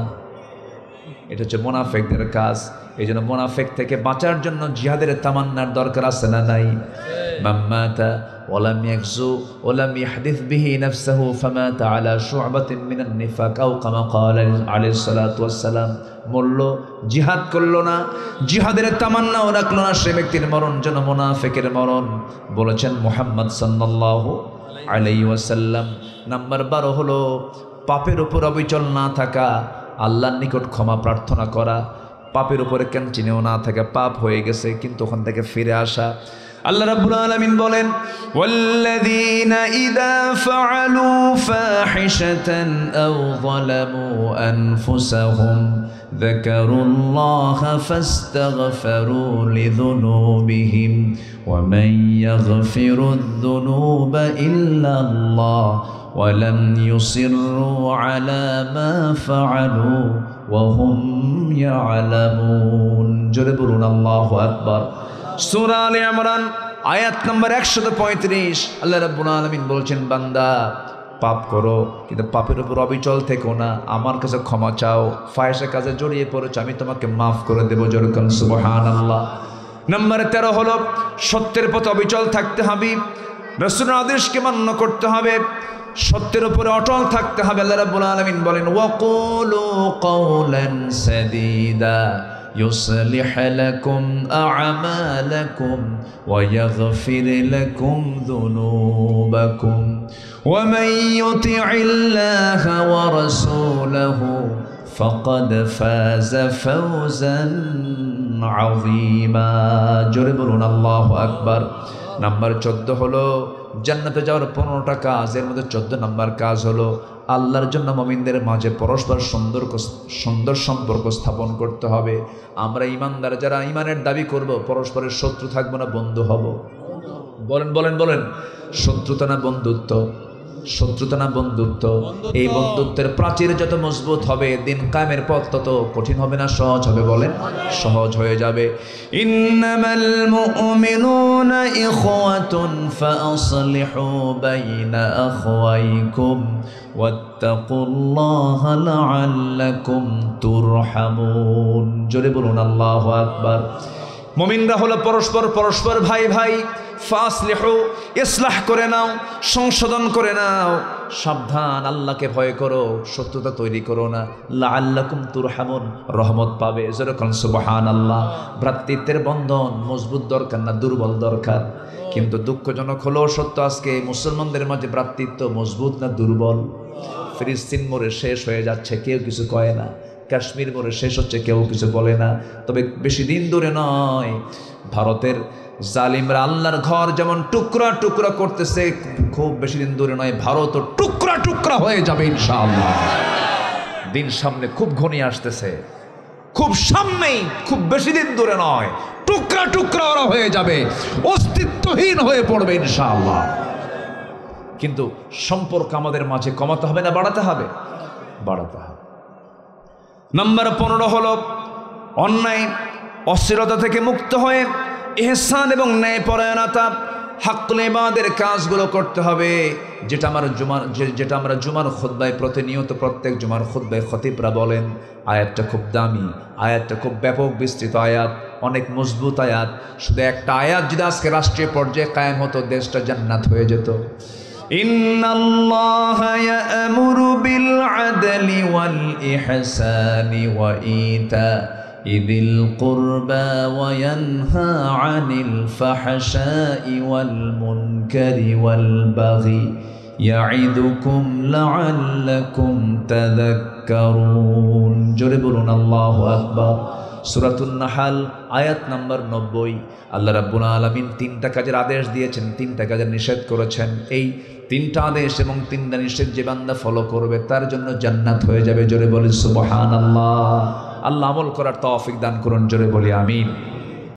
এটা হচ্ছে মুনাফিকদের কাজ। এই জন্য মুনাফিক থেকে বাঁচার জন্য জিহাদের তামান্নার দরকার আছে না নাই? মাম্মাতা ওয়ালাম ইয়াকজু ওয়ালাম ইয়াহদিস বিহি নাফসাহু ফামাতা আলা শু'বাতিন মিনান নিফাক আও কামা ক্বালা আলাইহিস সালাতু ওয়াস সালাম। মরল, জিহাদ করলো না, জিহাদের তামান্নাও রাখলো না, সে ব্যক্তির মরণ যেন মুনাফিকের মরণ, বলেছেন মুহাম্মদ সাল্লাল্লাহু আলাইহি ওয়াসাল্লাম। নাম্বার 12 হলো পাপের উপর অবিচল না থাকা, আল্লাহর নিকট ক্ষমা প্রার্থনা করা। পাপের উপরে ক্যান্টিনেও না থাকা, পাপ হয়ে গেছে কিন্তু ওখান থেকে ফিরে আসা। আল্লাহ রাব্বুল আলামিন বলেন, ওয়াল্লাযীনা ইযা ফাআলু ফাহিশাতান আও যালামু আনফুসাহুম যাকারুল্লাহা ফাস্তাগফিরু লিযুনুবিহিম ওয়া মান ইয়াগফিরুয যুনুবা ইল্লাল্লাহ ওয়া লাম ইউসিররু আলা মা ফাআলু ওয়া হুম ইয়ালামুন। জোরে বলুন আল্লাহু আকবার। সূরা আলে ইমরান আয়াত নম্বর 135 আল্লাহ রাব্বুল আলামিন বলছেন, বান্দা পাপ করো কিন্তু পাপের উপর অবিচল থেকো না, আমার কাছে ক্ষমা চাও। ফাহিশা কাজে জড়িয়ে পড়েছো, আমি তোমাকে মাফ করে দেবো। জোরে বলুন সুবহানাল্লাহ। নম্বর 13 হলো সত্যের পথে অবিচল থাকতে হবে, রাসূলের আদেশকে মান্য করতে হবে, সত্যের উপরে অটল থাকতে হবে। আল্লাহ রাব্বুল আলামিন বলেন, ওয়াকুলু কওলান সাদীদা يصلح لكم أعمالكم ويغفر لكم ذنوبكم ومن يطع الله ورسوله فقد فاز فوزا عظيما। জোরে বলুন আল্লাহু আকবার। নাম্বার 14 হলো জান্নাতে যাওয়ার 15টা কাজ, এর মধ্যে 14 নাম্বার কাজ হলো আল্লাহর জন্য মুমিনদের মাঝে পরস্পর সুন্দর সম্পর্ক স্থাপন করতে হবে। আমরা ইমানদার যারা ইমানের দাবি করব, পরস্পরের শত্রু থাকবো না, বন্ধু হব। বলেন বলেন বলেন, শত্রুতা না বন্ধুত্ব? শত্রুতা না বন্ধুত্ব? এই বন্ধুত্বের প্রাচীর যত মজবুত হবে, দিন কায়েমের পথ তত কঠিন হবে না সহজ হবে? বলেন, সহজ হয়ে যাবে। ইন্নামাল মুমিনুনা ইখওয়াতুন ফাআসলিহু বাইনা আখওয়াইকুম ওয়াত্তাকুল্লাহা লাআল্লাকুম তুরহামুন। জোরে বলুন আল্লাহু আকবার। মুমিনরা হলো পরস্পর ভাই ভাই। ফাসলিহু, ইসলাহ করে নাও, সংশোধন করে নাও। সাবধান, আল্লাহকে ভয় করো, শত্রুতা তৈরি করো না। লাআল্লাকুম তুরহামুন, রহমত পাবে। যেরকম সুবহানাল্লাহ। ভ্রাতৃত্বের বন্ধন মজবুত দরকার না দুর্বল দরকার? কিন্তু দুঃখজনক হলো সত্য, আজকে মুসলমানদের মাঝে ভ্রাতৃত্ব মজবুত না দুর্বল? ফিলিস্তিন মোড়ে শেষ হয়ে যাচ্ছে, কেউ কিছু কয় না। কাশ্মীর মোড়ে শেষ হচ্ছে, কেউ কিছু বলে না। তবে বেশি দিন দূরে নয়, ভারতের জালিমরা আল্লাহর ঘর যেমন টুকরা টুকরা করতেছে, খুব বেশি দিন দূরে নয়, ভারত টুকরা টুকরা হয়ে যাবে ইনশাআল্লাহ। দিন সামনে খুব ঘনিয়ে আসতেছে, খুব সামনেই, খুব বেশি দিন দূরে নয়, টুকরা টুকরা ওরা হয়ে যাবে, অস্তিত্বহীন হয়ে পড়বে ইনশাআল্লাহ। কিন্তু সম্পর্ক আমাদের মাঝে কমাতে হবে না বাড়াতে হবে? বাড়াতে হবে। নাম্বার 15 হলো অন্যায় অশ্লীলতা থেকে মুক্ত হয়ে ইহসান এবং ন্যায়পরায়ণতা, হাক্কুল ইবাদের কাজগুলো করতে হবে। যেটা আমরা জুমার খুতবায় প্রতিনিয়ত, প্রত্যেক জুমার খুতবায় খতিবরা বলেন। আয়াতটা খুব দামি, আয়াতটা খুব ব্যাপক বিস্তৃত আয়াত, অনেক মজবুত আয়াত। শুধু একটা আয়াত যদি আজকে রাষ্ট্রীয় পর্যায়ে কায়েম হতো, দেশটা জান্নাত হয়ে যেত। ইন্নাল্লাহা ইয়া'মুরু বিল আদলি ওয়াল ইহসানি ওয়া ইতা'ইল কুরবা ওয়া ইয়ানহা আনিল ফাহশাই ওয়াল মুনকারি ওয়াল বাগি ইয়া'iদুকুম লা'আল্লাকুম তাযাক্কারুন। জোরে বলুন আল্লাহু আকবার। সূরাতুন নাহাল আয়াত নাম্বার 90। আল্লাহ রাব্বুল আলামিন 3টা কাজের আদেশ দিয়েছেন, 3টা কাজের নিষেধ করেছেন। এই 3টা আদেশ এবং 3টা নিষেধ যে বান্দা ফলো করবে তার জন্য জান্নাত হয়ে যাবে। জোরে বলি সুবহানাল্লাহ। আল্লাহ আমল করার তৌফিক দান করুন। জোরে বলি আমিন।